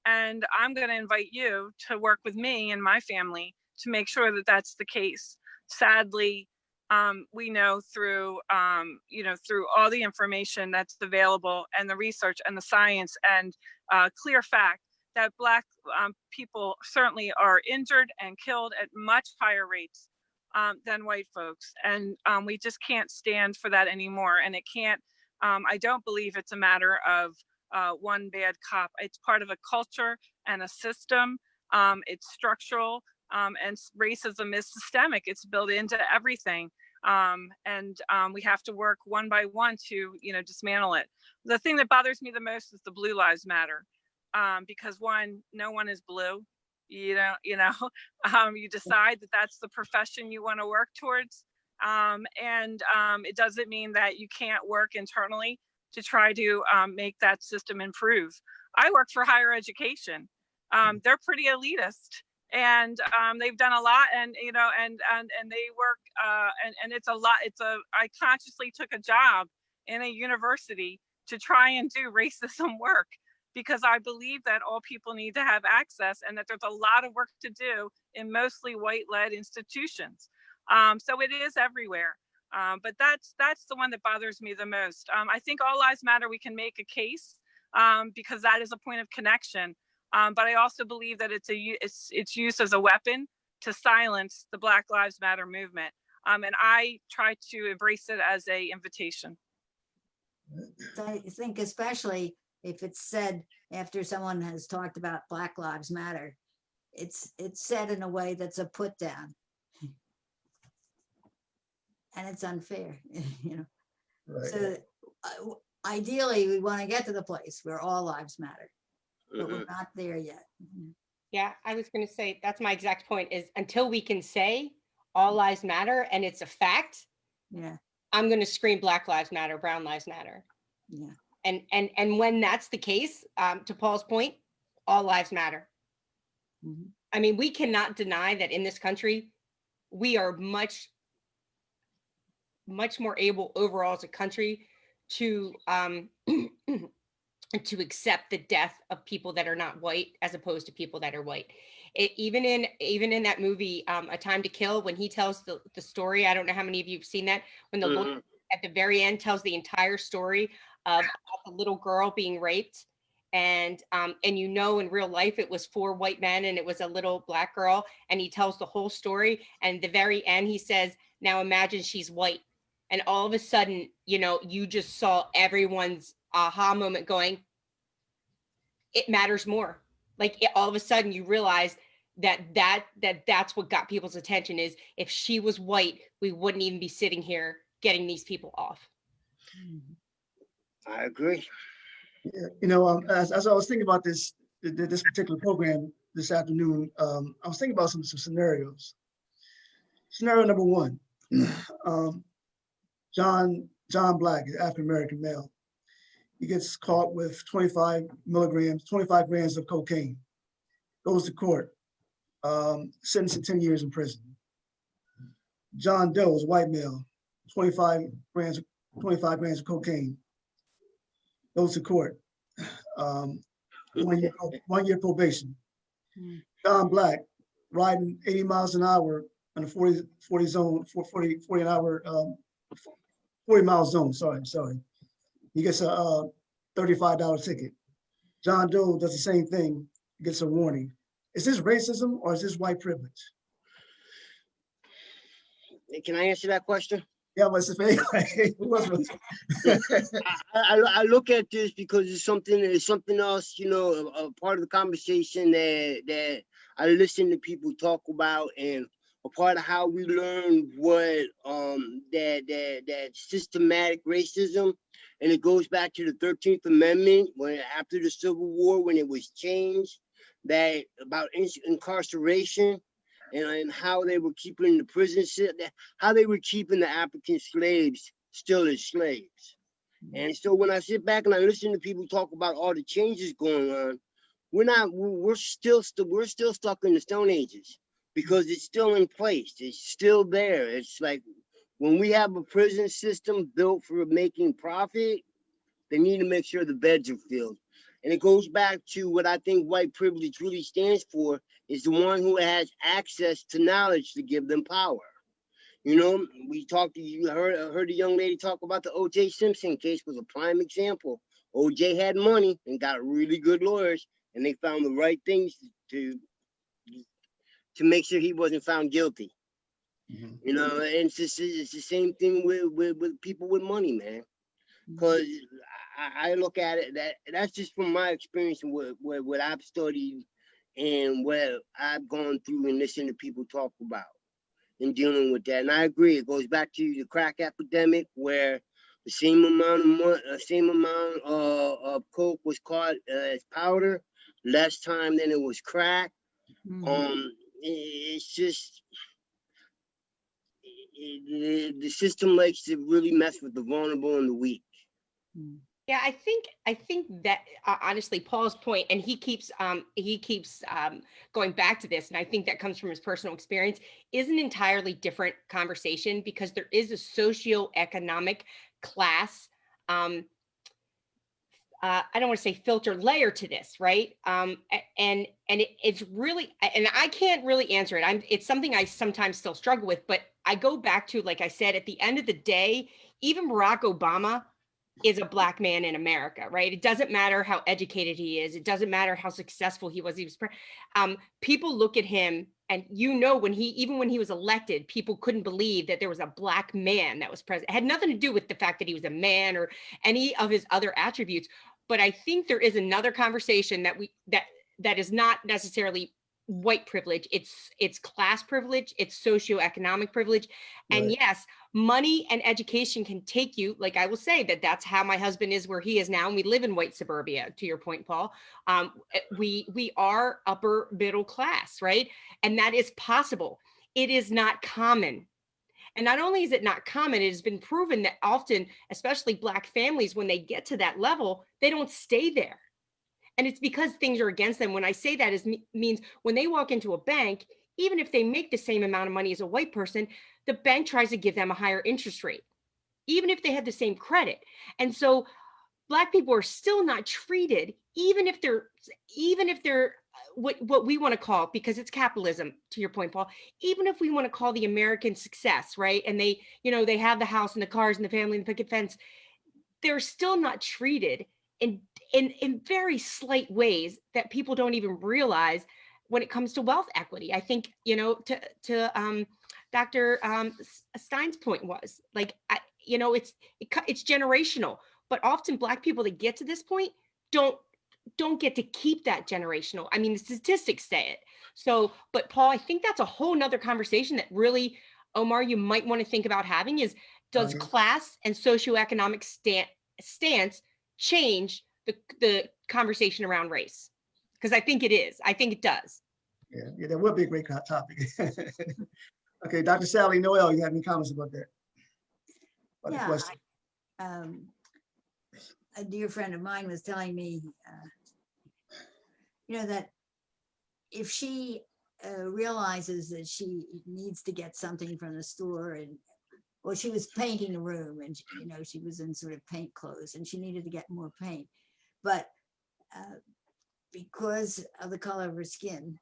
And I'm going to invite you to work with me and my family to make sure that that's the case. Sadly, we know through, through all the information that's available and the research and the science and clear fact that Black people certainly are injured and killed at much higher rates than white folks. And we just can't stand for that anymore. And it can't, I don't believe it's a matter of one bad cop. It's part of a culture and a system. It's structural, and racism is systemic. It's built into everything. And we have to work one by one to, dismantle it. The thing that bothers me the most is the Blue Lives Matter, because one, no one is blue. You decide that that's the profession you want to work towards. And it doesn't mean that you can't work internally to try to make that system improve. I work for higher education. They're pretty elitist, and they've done a lot, and they work, and it's a lot. I consciously took a job in a university to try and do racism work, because I believe that all people need to have access, and that there's a lot of work to do in mostly white-led institutions. So it is everywhere. But that's the one that bothers me the most. I think All Lives Matter, we can make a case because that is a point of connection. But I also believe that it's used as a weapon to silence the Black Lives Matter movement. And I try to embrace it as an invitation. I think especially if it's said after someone has talked about Black Lives Matter, it's said in a way that's a put down. And it's unfair, Right. So ideally, we want to get to the place where all lives matter, but we're not there yet. Yeah, I was going to say, that's my exact point, is until we can say all lives matter and it's a fact, yeah, I'm going to scream Black Lives Matter, Brown Lives Matter. Yeah. And when that's the case, to Paul's point, all lives matter. Mm-hmm. I mean, we cannot deny that in this country, we are much more able overall as a country to to accept the death of people that are not white as opposed to people that are white. Even in that movie, A Time to Kill, when he tells the story, I don't know how many of you have seen that, when the lawyer at the very end tells the entire story of a little girl being raped, and in real life it was 4 white men and it was a little Black girl, and he tells the whole story, and at the very end he says, now imagine she's white. And all of a sudden, you just saw everyone's aha moment going, it matters more. Like all of a sudden you realize that's what got people's attention, is if she was white, we wouldn't even be sitting here getting these people off. I agree. Yeah, as I was thinking about this particular program this afternoon, I was thinking about some scenarios. Scenario number 1. John Black, African-American male. He gets caught with 25 grams of cocaine, goes to court, sentenced to 10 years in prison. John Doe is white male, 25 grams of cocaine, goes to court, 1 year probation. John Black, riding 80 miles an hour in a 40 mile zone, sorry. He gets a $35 ticket. John Doe does the same thing, gets a warning. Is this racism or is this white privilege? Can I answer that question? Yeah, but I look at this because it's something else, a part of the conversation that I listen to people talk about, and a part of how we learn what that systematic racism, and it goes back to the 13th Amendment, when after the Civil War, when it was changed, that about incarceration and how they were keeping the prison, how they were keeping the African slaves still as slaves. And so when I sit back and I listen to people talk about all the changes going on, we're still stuck in the Stone Ages, because it's still in place. It's still there. It's like when we have a prison system built for making profit, they need to make sure the beds are filled. And it goes back to what I think white privilege really stands for, is the one who has access to knowledge to give them power. You know, you heard a young lady talk about the O.J. Simpson case was a prime example. O.J. had money and got really good lawyers, and they found the right things to make sure he wasn't found guilty. You know, and it's the same thing with people with money, man. Because I look at it, that's just from my experience and what I've studied and what I've gone through and listened to people talk about and dealing with that. And I agree, it goes back to the crack epidemic, where the same amount of coke was caught as powder, less time than it was crack. It's just the system likes to really mess with the vulnerable and the weak. Yeah, I think that honestly, Paul's point, and he keeps going back to this, and I think that comes from his personal experience, is an entirely different conversation, because there is a socioeconomic class. I don't want to say filter layer to this, right? It's really, and I can't really answer it. It's something I sometimes still struggle with, but I go back to, like I said, at the end of the day, even Barack Obama is a Black man in America, right? It doesn't matter how educated he is. It doesn't matter how successful he was. People look at him, and when he was elected, people couldn't believe that there was a Black man that was president. It had nothing to do with the fact that he was a man or any of his other attributes. But I think there is another conversation that is not necessarily white privilege. It's class privilege. It's socioeconomic privilege. Right. And yes, money and education can take you, like I will say that's how my husband is where he is now. And we live in white suburbia, to your point, Paul. We are upper middle class, right? And that is possible. It is not common. And not only is it not common, it has been proven that often, especially Black families, when they get to that level, they don't stay there. And it's because things are against them. When I say that, means when they walk into a bank, even if they make the same amount of money as a white person, the bank tries to give them a higher interest rate, even if they have the same credit. And so Black people are still not treated, even if they're what we want to call, because it's capitalism, to your point, Paul, even if we want to call the American success, right? And they have the house and the cars and the family and the picket fence, they're still not treated in very slight ways that people don't even realize when it comes to wealth equity. I think, to Dr. Stein's point was like, it's generational, but often Black people that get to this point don't get to keep that generational. I mean, the statistics say it. So, but Paul, I think that's a whole nother conversation that really, Omar, you might want to think about having is, does class and socioeconomic stance change the conversation around race? Because I think it is. I think it does. Yeah, that would be a great topic. Okay, Dr. Sally Noelle, you have any comments about that? The question? A dear friend of mine was telling me, that if she realizes that she needs to get something from the store, she was painting a room, and she was in sort of paint clothes, and she needed to get more paint, but because of the color of her skin,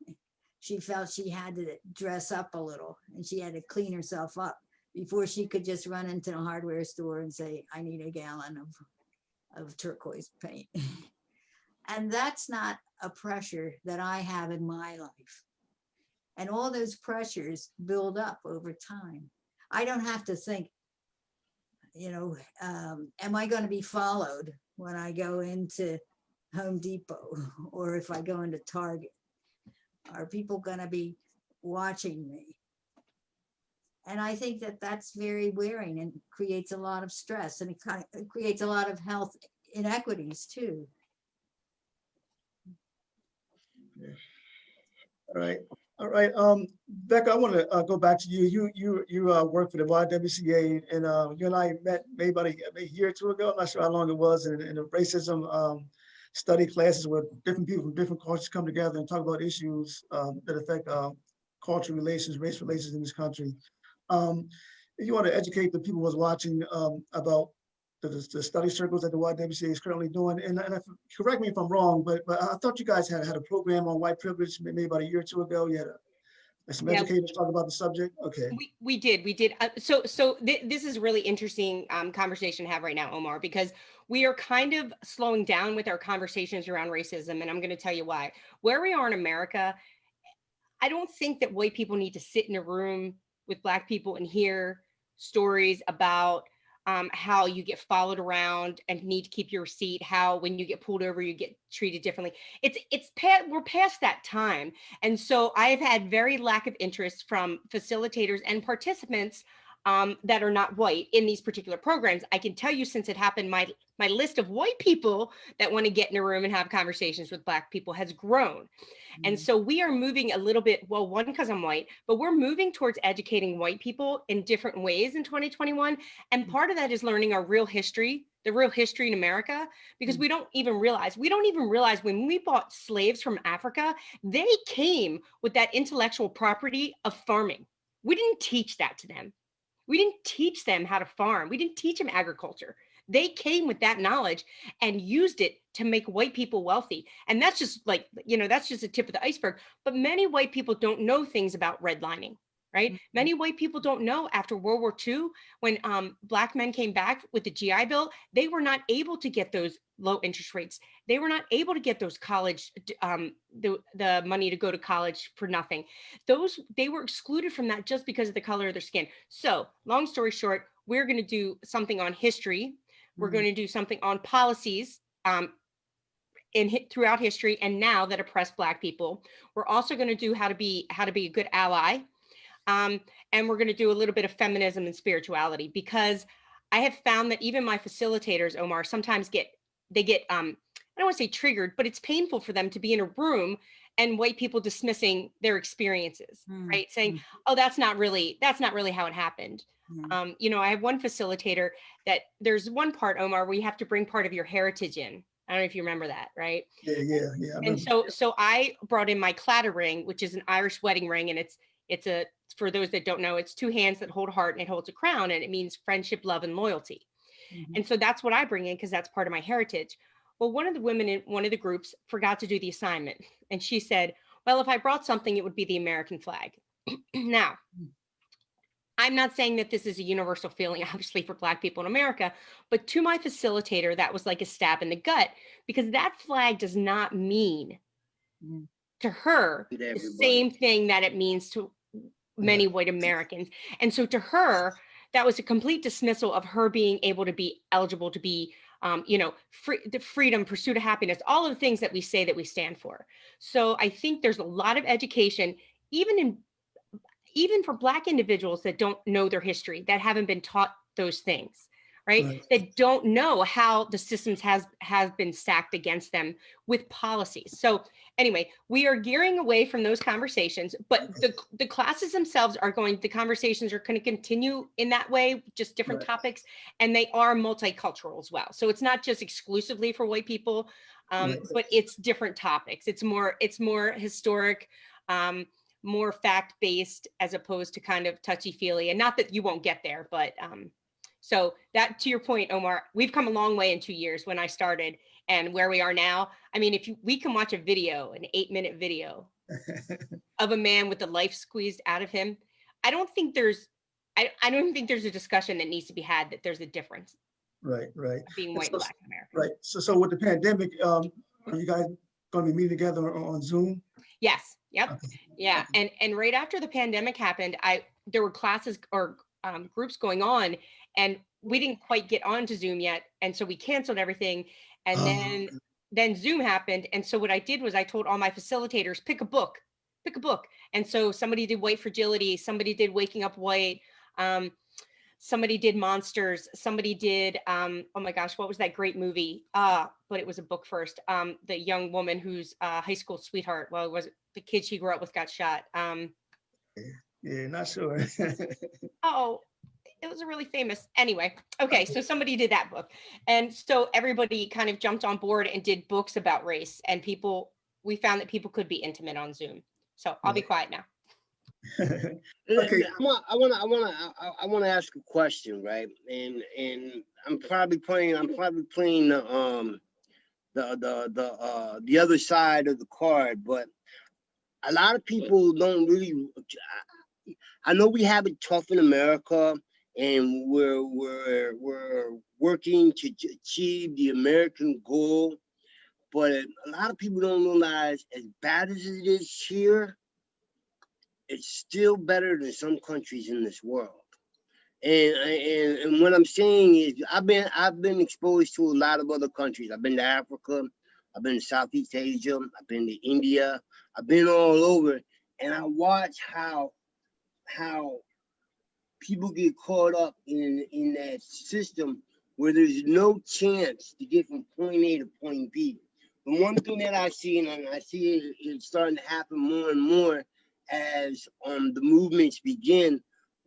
she felt she had to dress up a little, and she had to clean herself up before she could just run into the hardware store and say, I need a gallon of turquoise paint. And that's not a pressure that I have in my life. And all those pressures build up over time. I don't have to think, am I going to be followed when I go into Home Depot, or if I go into Target? Are people going to be watching me? And I think that that's very wearing and creates a lot of stress, and it creates a lot of health inequities too. Yeah. All right. Becca, I want to go back to you. You work for the YWCA, and you and I met maybe about a year or two ago. I'm not sure how long it was, in a racism study classes where different people from different cultures come together and talk about issues that affect cultural relations, race relations in this country. If you want to educate the people who was watching about the study circles that the YWCA is currently doing. And correct me if I'm wrong, but I thought you guys had a program on white privilege maybe about a year or two ago. You had some educators talk about the subject. Okay. We did. This is a really interesting conversation to have right now, Omar, because we are kind of slowing down with our conversations around racism. And I'm going to tell you why. Where we are in America, I don't think that white people need to sit in a room with Black people and hear stories about how you get followed around and need to keep your receipt, how when you get pulled over, you get treated differently. We're past that time. And so I've had very lack of interest from facilitators and participants that are not white in these particular programs. I can tell you, since it happened, my list of white people that want to get in a room and have conversations with Black people has grown. And so we are moving a little bit, well, one, because I'm white, but we're moving towards educating white people in different ways in 2021. And part of that is learning our real history, the real history in America, because we don't even realize when we bought slaves from Africa, they came with that intellectual property of farming. We didn't teach that to them. We didn't teach them how to farm. We didn't teach them agriculture. They came with that knowledge and used it to make white people wealthy. And that's just like, that's just a tip of the iceberg. But many white people don't know things about redlining, right? Many white people don't know after World War II, when Black men came back with the GI Bill, they were not able to get those low interest rates. They were not able to get those college, the money to go to college for nothing. They were excluded from that just because of the color of their skin. So long story short, we're going to do something on history. We're going to do something on policies throughout history and now that oppress Black people. We're also going to do how to be a good ally. And we're going to do a little bit of feminism and spirituality, because I have found that even my facilitators, Omar, sometimes I don't want to say triggered, but it's painful for them to be in a room and white people dismissing their experiences, right? Saying, oh, that's not really how it happened. I have one facilitator that there's one part, Omar, where you have to bring part of your heritage in. I don't know if you remember that, right? Yeah. And so I brought in my clatter ring, which is an Irish wedding ring. And it's for those that don't know, it's two hands that hold a heart and it holds a crown, and it means friendship, love, and loyalty. And so that's what I bring in, because that's part of my heritage. Well, one of the women in one of the groups forgot to do the assignment. And she said, well, if I brought something, it would be the American flag. Now, I'm not saying that this is a universal feeling, obviously, for Black people in America, but to my facilitator, that was like a stab in the gut, because that flag does not mean to her the same thing that it means to many white Americans. And so to her, that was a complete dismissal of her being able to be eligible to be, the freedom, pursuit of happiness, all of the things that we say that we stand for. So I think there's a lot of education, even for Black individuals that don't know their history, that haven't been taught those things, right? That don't know how the systems have been stacked against them with policies. So anyway, we are gearing away from those conversations, but the classes themselves the conversations are going to continue in that way, just different topics, and they are multicultural as well. So it's not just exclusively for white people, but it's different topics. It's more historic, more fact-based, as opposed to kind of touchy-feely. And not that you won't get there, but so that, to your point, Omar, we've come a long way in 2 years when I started and where we are now. I mean, we can watch a video, an 8-minute video of a man with the life squeezed out of him, I don't think there's a discussion that needs to be had that there's a difference. Right. Being white and Black in America. Right. So with the pandemic, are you guys going to be meeting together on Zoom? Yes. Yep. Okay. Yeah. And right after the pandemic happened, there were classes or groups going on, and we didn't quite get onto Zoom yet. And so we canceled everything. And then Zoom happened. And so what I did was I told all my facilitators, pick a book. And so somebody did White Fragility. Somebody did Waking Up White. Somebody did Monsters. Somebody did, oh my gosh, what was that great movie? But it was a book first. The young woman who's a high school sweetheart. Well, it was the kid she grew up with got shot. Yeah, not sure. Oh, it was a really famous. Anyway, okay, so somebody did that book. And so everybody kind of jumped on board and did books about race. And we found that people could be intimate on Zoom. So I'll be quiet now. Okay. I want to ask a question, right? And I'm probably playing the other side of the card, but a lot of people don't really. I know we have it tough in America, and we're working to achieve the American goal, but a lot of people don't realize, as bad as it is here, it's still better than some countries in this world. And what I'm saying is, I've been exposed to a lot of other countries. I've been to Africa, I've been to Southeast Asia, I've been to India, I've been all over, and I watch how people get caught up in that system where there's no chance to get from point A to point B. The one thing that I see, and I see it's starting to happen more and more as the movements begin,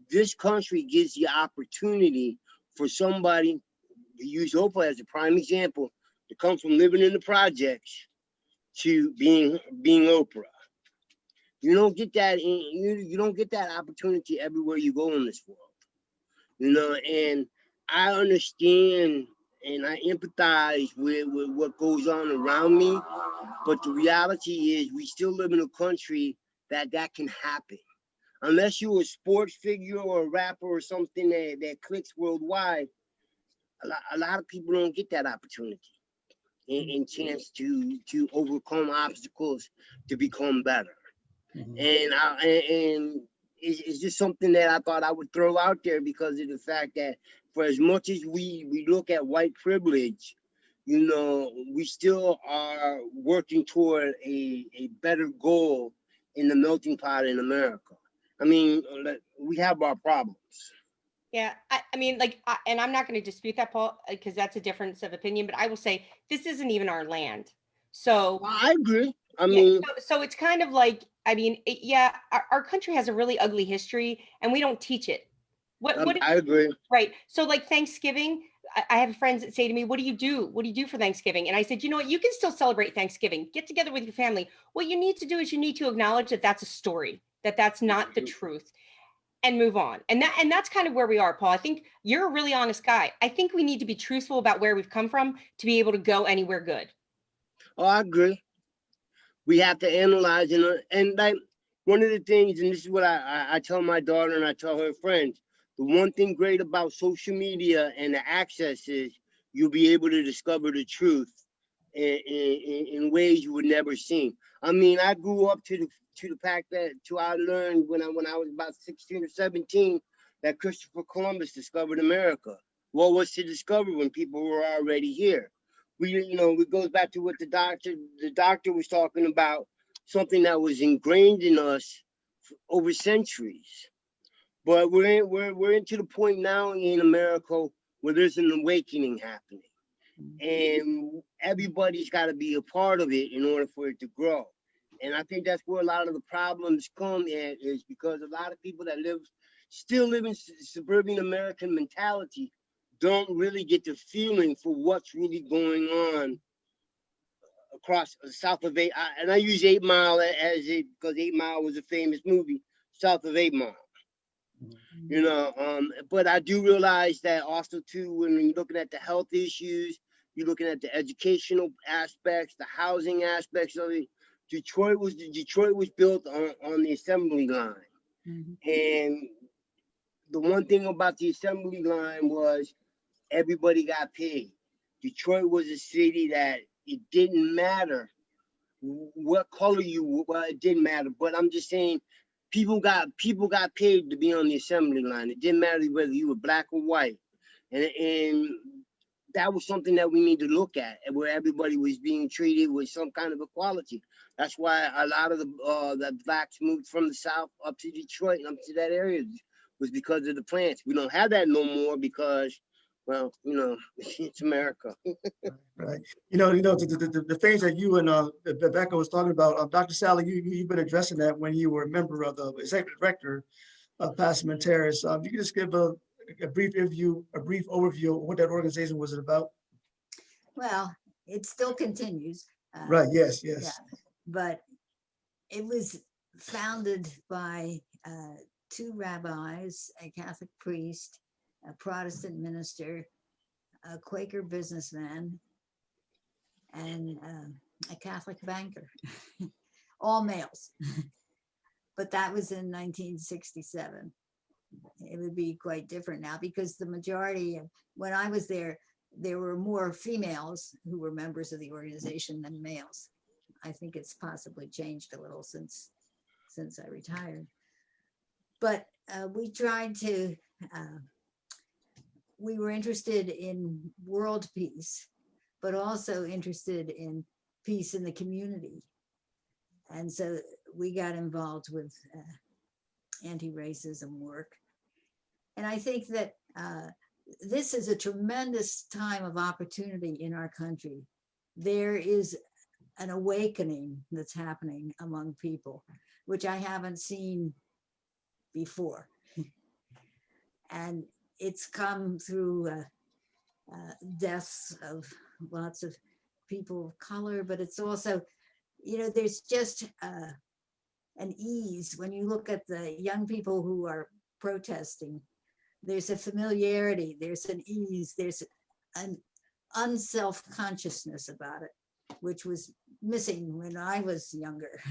this country gives the opportunity for somebody, to use Oprah as a prime example, to come from living in the projects to being Oprah. You don't get that you don't get that opportunity everywhere you go in this world. And I understand and I empathize with what goes on around me, but the reality is we still live in a country that can happen. Unless you're a sports figure or a rapper or something that clicks worldwide, a lot of people don't get that opportunity and chance to overcome obstacles to become better. And it's just something that I thought I would throw out there because of the fact that for as much as we look at white privilege, we still are working toward a better goal in the melting pot in America. I mean, we have our problems. Yeah, I mean, and I'm not going to dispute that, Paul, because that's a difference of opinion, but I will say this isn't even our land. So I agree. I mean, so it's kind of like, I mean, our country has a really ugly history and we don't teach it. I agree. Right. So like Thanksgiving, I have friends that say to me, what do you do? What do you do for Thanksgiving? And I said, you know what, you can still celebrate Thanksgiving. Get together with your family. What you need to do is you need to acknowledge that that's a story, that's not the truth, and move on. And that's kind of where we are, Paul. I think you're a really honest guy. I think we need to be truthful about where we've come from to be able to go anywhere good. Oh, I agree. We have to analyze and like one of the things, and this is what I tell my daughter and I tell her friends, the one thing great about social media and the access is you'll be able to discover the truth in ways you would never seen. I mean, I grew up to the fact that I learned when I was about 16 or 17 that Christopher Columbus discovered America. What was to discover when people were already here? It goes back to what the doctor was talking about, something that was ingrained in us over centuries. But we're into the point now in America where there's an awakening happening, and everybody's got to be a part of it in order for it to grow. And I think that's where a lot of the problems come at, is because a lot of people that still live in suburban American mentality don't really get the feeling for what's really going on across south of and I use 8 Mile as it because 8 Mile was a famous movie, south of 8 Mile. But I do realize that also too, when you're looking at the health issues, you're looking at the educational aspects, the housing aspects of it. Detroit was built on the assembly line. And the one thing about the assembly line was everybody got paid. Detroit was a city that it didn't matter what color you were. Well, it didn't matter, but I'm just saying people got paid to be on the assembly line. It didn't matter whether you were black or white. And that was something that we need to look at, where everybody was being treated with some kind of equality. That's why a lot of the blacks moved from the South up to Detroit and up to that area, was because of the plants. We don't have that no more because, well, it's America. Right. The things that you and Becca was talking about, Dr. Sally, you've been addressing that when you were a member of the executive director of Passamonteris. You can just give a brief overview of what that organization was about. Well, it still continues. Right. Yes. Yeah, but it was founded by two rabbis, a Catholic priest, a Protestant minister, a Quaker businessman, and a Catholic banker, all males. But that was in 1967. It would be quite different now because the majority, when I was there were more females who were members of the organization than males. I think it's possibly changed a little since I retired. But we tried to, we were interested in world peace, but also interested in peace in the community. And so we got involved with anti-racism work. And I think that this is a tremendous time of opportunity in our country. There is an awakening that's happening among people, which I haven't seen before. And it's come through deaths of lots of people of color, but it's also, you know, there's just an ease when you look at the young people who are protesting. There's a familiarity, there's an ease, there's an unself-consciousness about it, which was missing when I was younger,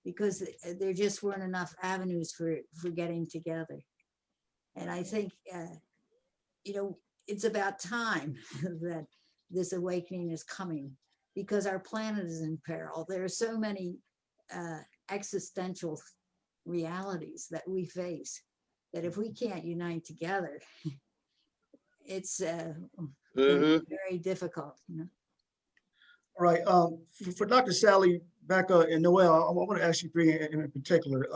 because there just weren't enough avenues for getting together. And I think, you know, it's about time that this awakening is coming, because our planet is in peril. There are so many existential realities that we face that if we can't unite together, it's very difficult. You know? All right. For Dr. Sally, Becca, and Noelle, I want to ask you three in particular.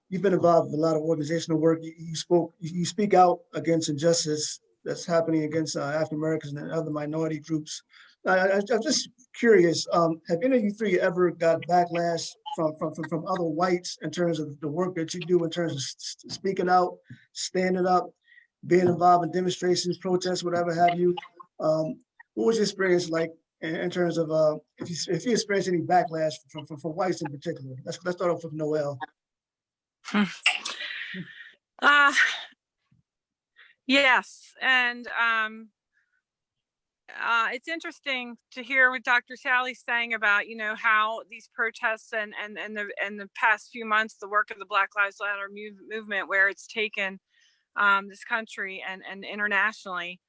You've been involved with a lot of organizational work. You speak out against injustice that's happening against African Americans and other minority groups. I'm just curious, have any of you three ever got backlash from other whites in terms of the work that you do in terms of speaking out, standing up, being involved in demonstrations, protests, whatever have you? What was your experience like in terms of if you experienced any backlash from whites in particular? Let's start off with Noelle. Yes, and it's interesting to hear what Dr. Sally's saying about, you know, how these protests and the past few months, the work of the Black Lives Matter movement, where it's taken this country and internationally.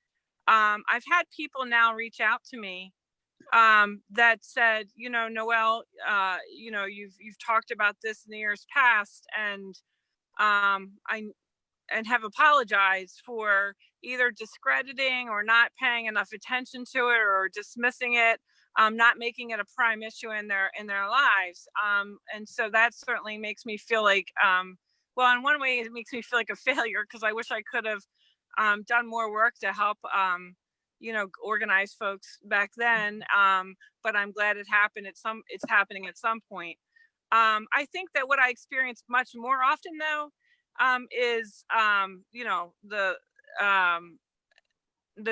I've had people now reach out to me that said, you know, Noelle, you know, you've talked about this in the years past, and and have apologized for either discrediting or not paying enough attention to it or dismissing it, not making it a prime issue in their lives. And so that certainly makes me feel like, well, in one way, it makes me feel like a failure, because I wish I could have done more work to help, you know, organize folks back then. But I'm glad it happened. It's happening at some point. I think that what I experience much more often, though, is you know, the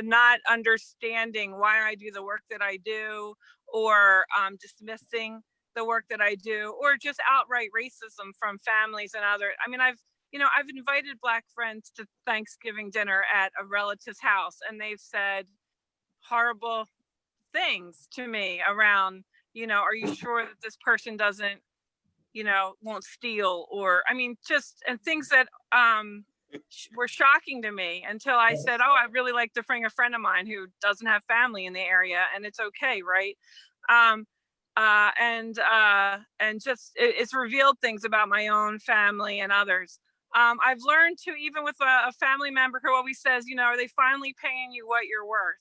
not understanding why I do the work that I do, or dismissing the work that I do, or just outright racism from families and other. I mean, I've invited Black friends to Thanksgiving dinner at a relative's house, and they've said horrible things to me around, you know, are you sure that this person doesn't, you know, won't steal, or, I mean, just, and things that were shocking to me, until I said, oh, I really like to bring a friend of mine who doesn't have family in the area, and it's okay, right? And just, it's revealed things about my own family and others. I've learned to, even with a family member who always says, you know, are they finally paying you what you're worth?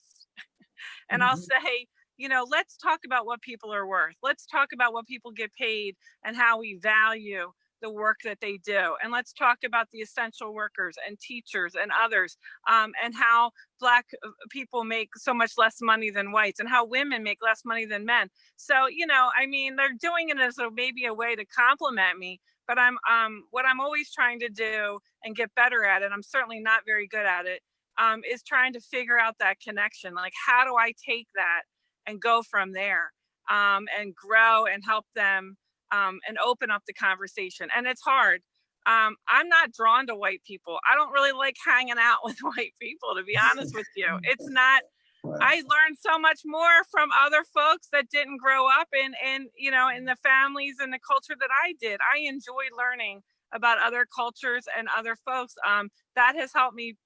And I'll say, you know, let's talk about what people are worth. Let's talk about what people get paid and how we value the work that they do. And let's talk about the essential workers and teachers and others, and how Black people make so much less money than whites, and how women make less money than men. So, you know, I mean, they're doing it as maybe a way to compliment me, but what I'm always trying to do and get better at it, I'm certainly not very good at it, is trying to figure out that connection. Like, how do I take that and go from there, and grow and help them and open up the conversation. And it's hard. I'm not drawn to white people. I don't really like hanging out with white people, to be honest with you. It's not, I learned so much more from other folks that didn't grow up in the families and the culture that I did. I enjoy learning about other cultures and other folks. That has helped me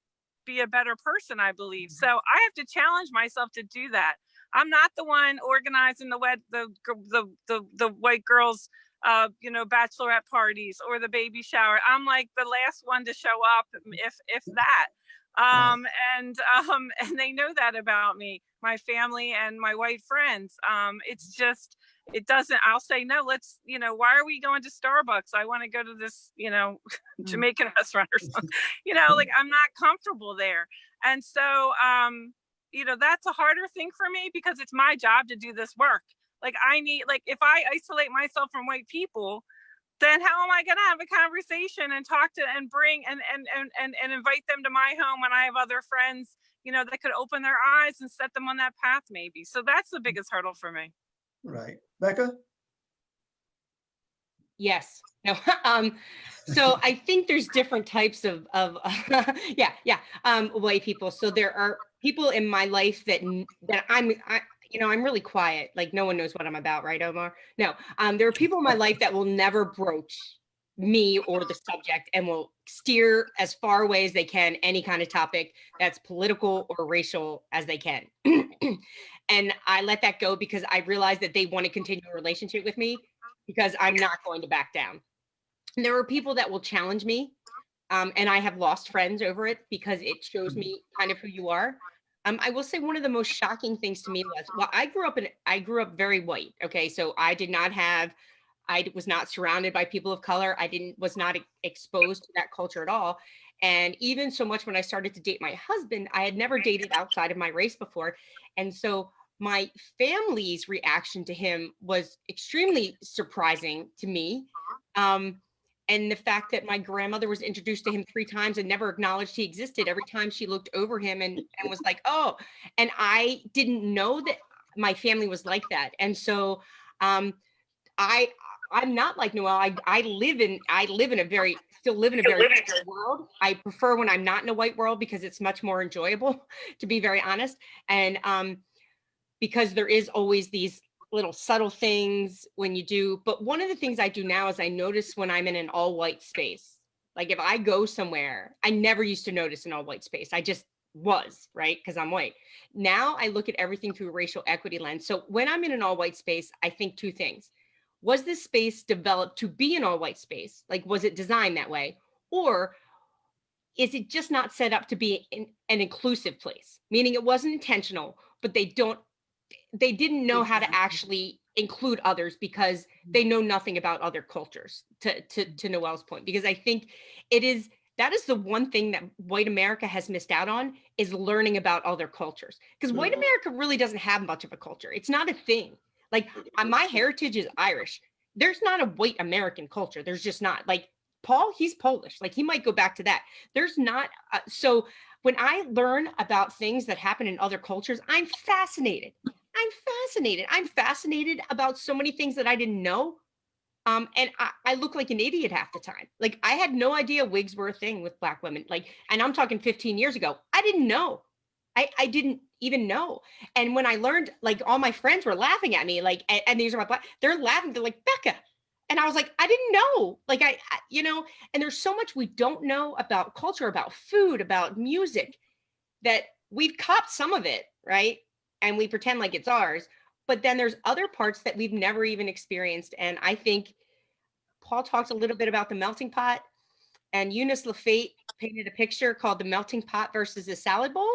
be a better person, I believe. So I have to challenge myself to do that. I'm not the one organizing the white girls bachelorette parties or the baby shower. I'm like the last one to show up, if that. And they know that about me, my family and my white friends. It's just, it doesn't, I'll say, no, let's, why are we going to Starbucks? I want to go to this, Jamaican restaurant or something, like I'm not comfortable there. And so, that's a harder thing for me because it's my job to do this work. Like if I isolate myself from white people, then how am I going to have a conversation and talk to and bring and invite them to my home when I have other friends, that could open their eyes and set them on that path maybe. So that's the biggest hurdle for me. Right. Becca? Yes. No. So I think there's different types of white people. So there are people in my life that I'm really quiet. Like no one knows what I'm about, right, Omar? No. There are people in my life that will never broach me or the subject and will steer as far away as they can any kind of topic that's political or racial as they can. And I let that go because I realize that they want to continue a relationship with me because I'm not going to back down. And there are people that will challenge me, and I have lost friends over it because it shows me kind of who you are. I will say one of the most shocking things to me was, well, I grew up very white. Okay, so I was not surrounded by people of color. Was not exposed to that culture at all. And even so much when I started to date my husband, I had never dated outside of my race before. And so my family's reaction to him was extremely surprising to me. And the fact that my grandmother was introduced to him 3 times and never acknowledged he existed every time she looked over him and was like, oh, and I didn't know that my family was like that. And so I'm not like Noelle. I still live in a very white world. I prefer when I'm not in a white world because it's much more enjoyable, to be very honest. And because there is always these little subtle things when you do. But one of the things I do now is I notice when I'm in an all white space, like if I go somewhere, I never used to notice an all white space. I just was, right? Because I'm white. Now I look at everything through a racial equity lens. So when I'm in an all white space, I think 2 things. Was this space developed to be an all white space? Like, was it designed that way? Or is it just not set up to be an inclusive place? Meaning it wasn't intentional, but they didn't know how to actually include others because they know nothing about other cultures, to Noelle's point. Because I think that is the one thing that white America has missed out on, is learning about other cultures. Because white America really doesn't have much of a culture. It's not a thing. Like my heritage is Irish. There's not a white American culture. There's just not. Like Paul, he's Polish. Like he might go back to that. There's not. So when I learn about things that happen in other cultures, I'm fascinated. I'm fascinated about so many things that I didn't know. And I look like an idiot half the time. Like I had no idea wigs were a thing with Black women. Like, and I'm talking 15 years ago. I didn't know. I didn't even know. And when I learned, like all my friends were laughing at me, like, and these are my Black, they're laughing. They're like, Becca. And I was like, I didn't know. Like and there's so much we don't know about culture, about food, about music, that we've copped some of it, right? And we pretend like it's ours. But then there's other parts that we've never even experienced. And I think Paul talked a little bit about the melting pot, and Eunice Lafayette painted a picture called the melting pot versus the salad bowl.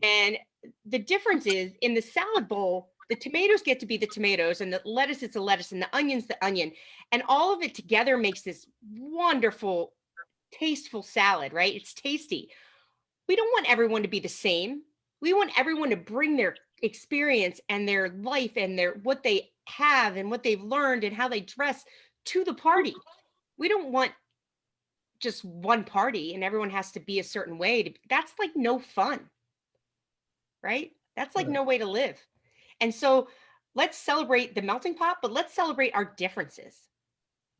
And the difference is, in the salad bowl, the tomatoes get to be the tomatoes, and the lettuce is the lettuce, and the onion's the onion. And all of it together makes this wonderful, tasteful salad, right? It's tasty. We don't want everyone to be the same. We want everyone to bring their experience and their life and what they have and what they've learned and how they dress to the party. We don't want just one party and everyone has to be a certain way. That's like no fun, right? That's like no way to live. And so let's celebrate the melting pot, but let's celebrate our differences.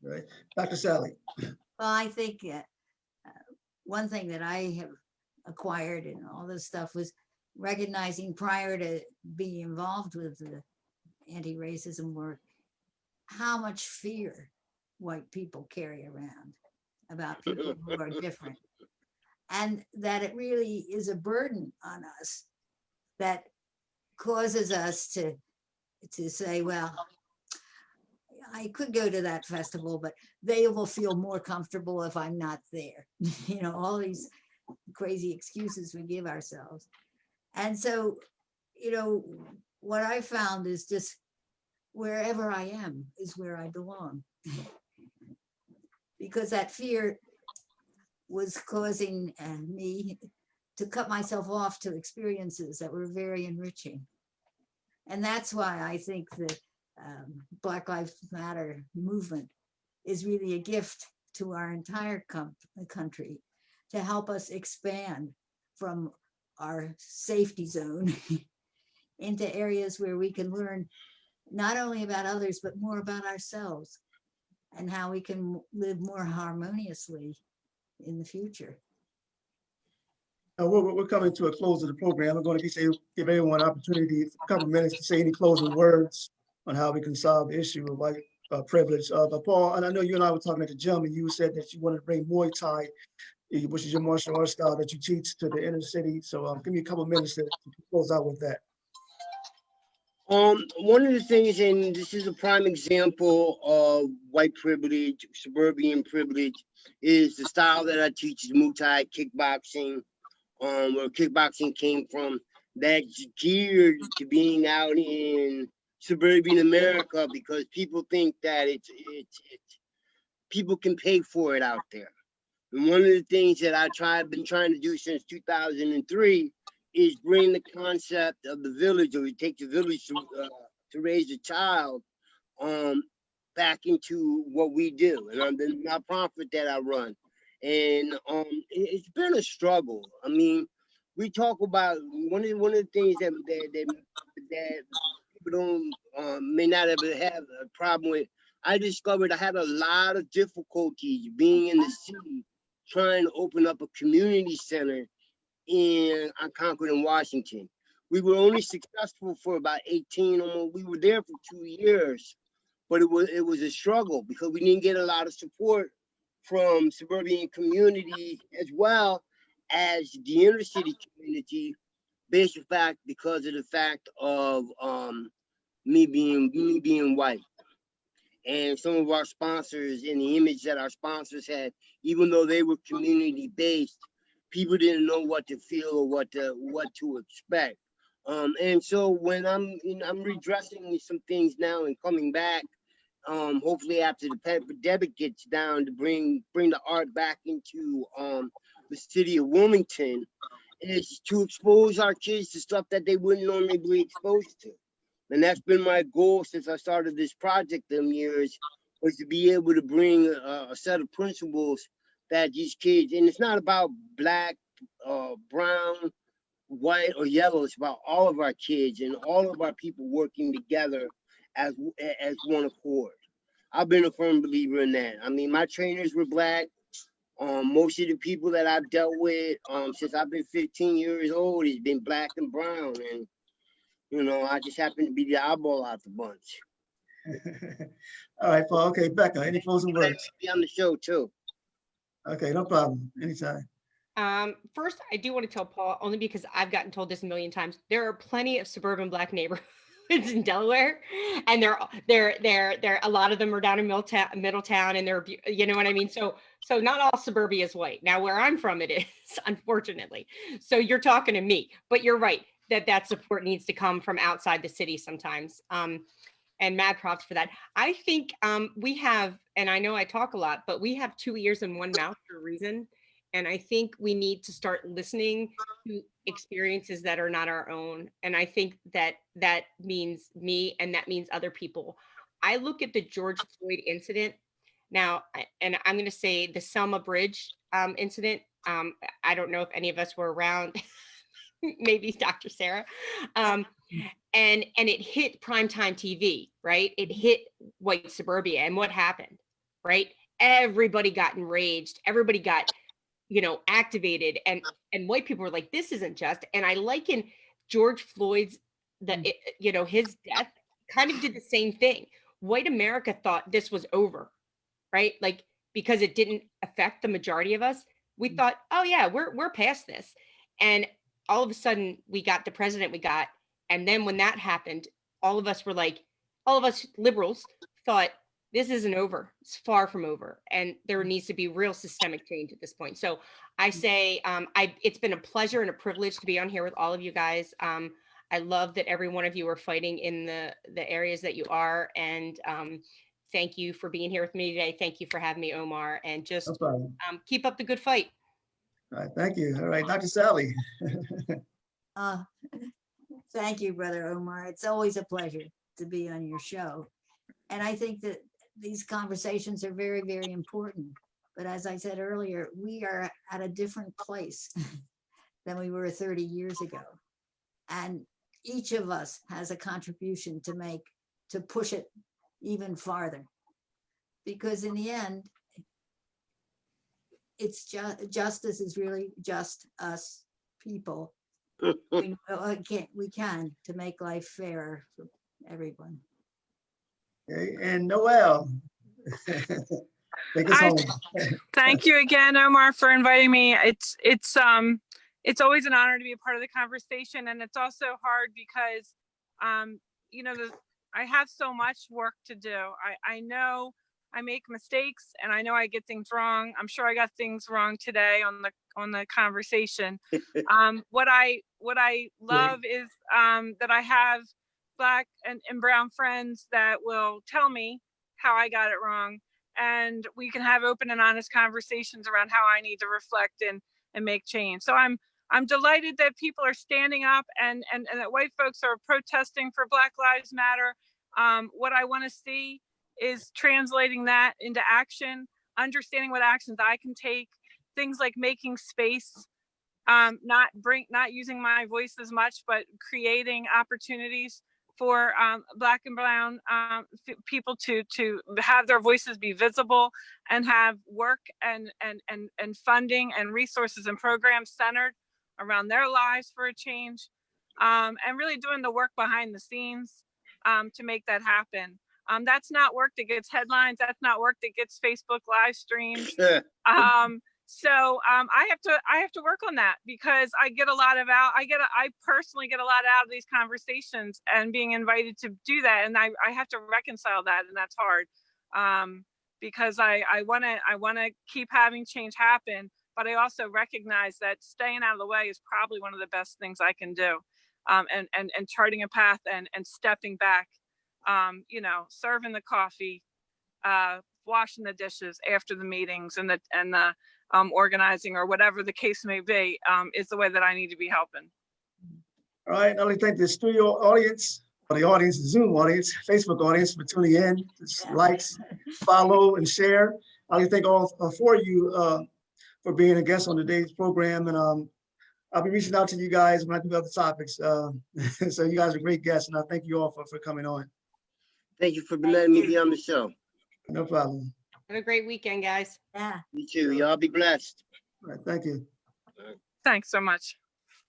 Right. Dr. Sally. Well, I think one thing that I have acquired and all this stuff was recognizing prior to being involved with the anti-racism work, how much fear white people carry around about people who are different. And that it really is a burden on us that causes us to say, well, I could go to that festival, but they will feel more comfortable if I'm not there. You know, all these crazy excuses we give ourselves. And so, you know, what I found is just wherever I am is where I belong. Because that fear was causing me to cut myself off to experiences that were very enriching. And that's why I think the Black Lives Matter movement is really a gift to our entire country to help us expand from our safety zone into areas where we can learn not only about others, but more about ourselves and how we can live more harmoniously in the future. We're coming to a close of the program. I'm going to give everyone an opportunity, a couple of minutes to say any closing words on how we can solve the issue of white privilege. But Paul, and I know you and I were talking at the gym, and you said that you wanted to bring Muay Thai, which is your martial arts style that you teach, to the inner city. So give me a couple of minutes to close out with that. One of the things, and this is a prime example of white privilege, suburban privilege, is the style that I teach is Muay Thai kickboxing. Where kickboxing came from, that's geared to being out in suburban America because people think that it's people can pay for it out there. And one of the things that I've been trying to do since 2003 is bring the concept of the village, or it takes a village to raise a child, back into what we do, and the nonprofit that I run. And it's been a struggle. I mean, we talk about one of the things that people don't may not ever have a problem with. I discovered I had a lot of difficulties being in the city, trying to open up a community center on Concord and Washington. We were only successful for about 18, we were there for 2 years, but it was a struggle because we didn't get a lot of support from suburban community as well as the inner city community, because of the fact of me being white. And some of our sponsors, and the image that our sponsors had, even though they were community based, people didn't know what to feel or what to expect. And so when I'm redressing some things now and coming back, hopefully after the pandemic gets down, to bring the art back into the city of Wilmington, is to expose our kids to stuff that they wouldn't normally be exposed to. And that's been my goal since I started this project them years, was to be able to bring a set of principles that these kids, and it's not about black, brown, white, or yellow, it's about all of our kids and all of our people working together as one accord. I've been a firm believer in that. I mean, my trainers were black. Most of the people that I've dealt with since I've been 15 years old has been black and brown, and you know, I just happen to be the eyeball out the bunch. All right, Paul. Okay, Becca, any closing words? Be on the show too. Okay, no problem. Anytime. First, I do want to tell Paul, only because I've gotten told this a million times, there are plenty of suburban black neighborhoods in Delaware, and they're a lot of them are down in Middletown, and they're, you know what I mean? So not all suburbia is white. Now, where I'm from, it is, unfortunately. So you're talking to me, but you're right that support needs to come from outside the city sometimes. And mad props for that. I think we have, and I know I talk a lot, but we have 2 ears and one mouth for a reason. And I think we need to start listening to experiences that are not our own. And I think that means me, and that means other people. I look at the George Floyd incident now, and I'm going to say the Selma Bridge incident. I don't know if any of us were around, maybe Dr. Sarah. and it hit primetime TV, right? It hit white suburbia, and what happened, right? Everybody got enraged. Everybody got, activated, and white people were like, "This isn't just." And I liken George Floyd's his death kind of did the same thing. White America thought this was over, right? Like, because it didn't affect the majority of us, we thought, oh yeah, we're past this. And all of a sudden we got the president we got. And then when that happened, all of us liberals thought, this isn't over. It's far from over. And there needs to be real systemic change at this point. So I say, it's been a pleasure and a privilege to be on here with all of you guys. I love that every one of you are fighting in the areas that you are. And thank you for being here with me today. Thank you for having me, Omar. And just keep up the good fight. All right, thank you. All right, Dr. Sally. Thank you, Brother Omar. It's always a pleasure to be on your show. And I think that these conversations are very, very important. But as I said earlier, we are at a different place than we were 30 years ago. And each of us has a contribution to make to push it even farther. Because in the end, it's justice is really just us people. We can to make life fairer for everyone. Okay, and Noelle. Take us home. Thank you again, Omar, for inviting me. It's always an honor to be a part of the conversation, and it's also hard because I have so much work to do. I know I make mistakes, and I know I get things wrong. I'm sure I got things wrong today on the conversation. What I love is that I have Black and brown friends that will tell me how I got it wrong, and we can have open and honest conversations around how I need to reflect and make change. So I'm delighted that people are standing up and that white folks are protesting for Black Lives Matter. What I want to see is translating that into action, understanding what actions I can take, things like making space, not using my voice as much, but creating opportunities for Black and brown people to have their voices be visible and have work and funding and resources and programs centered around their lives for a change, and really doing the work behind the scenes to make that happen. That's not work that gets headlines. That's not work that gets Facebook live streams. So I have to work on that, because I personally get a lot out of these conversations and being invited to do that, and I have to reconcile that, and that's hard, because I want to keep having change happen, but I also recognize that staying out of the way is probably one of the best things I can do, and charting a path and stepping back, serving the coffee, washing the dishes after the meetings and the organizing, or whatever the case may be, is the way that I need to be helping. All right, I only thank the studio audience, or the audience, the Zoom audience, Facebook audience for tuning in. Just likes, follow, and share. I only thank all four of you for being a guest on today's program, and I'll be reaching out to you guys when I do other topics. So you guys are great guests, and I thank you all for coming on. Thank you for letting me be on the show. No problem. Have a great weekend, guys. Yeah. You too. Y'all be blessed. All right, thank you. Thanks so much.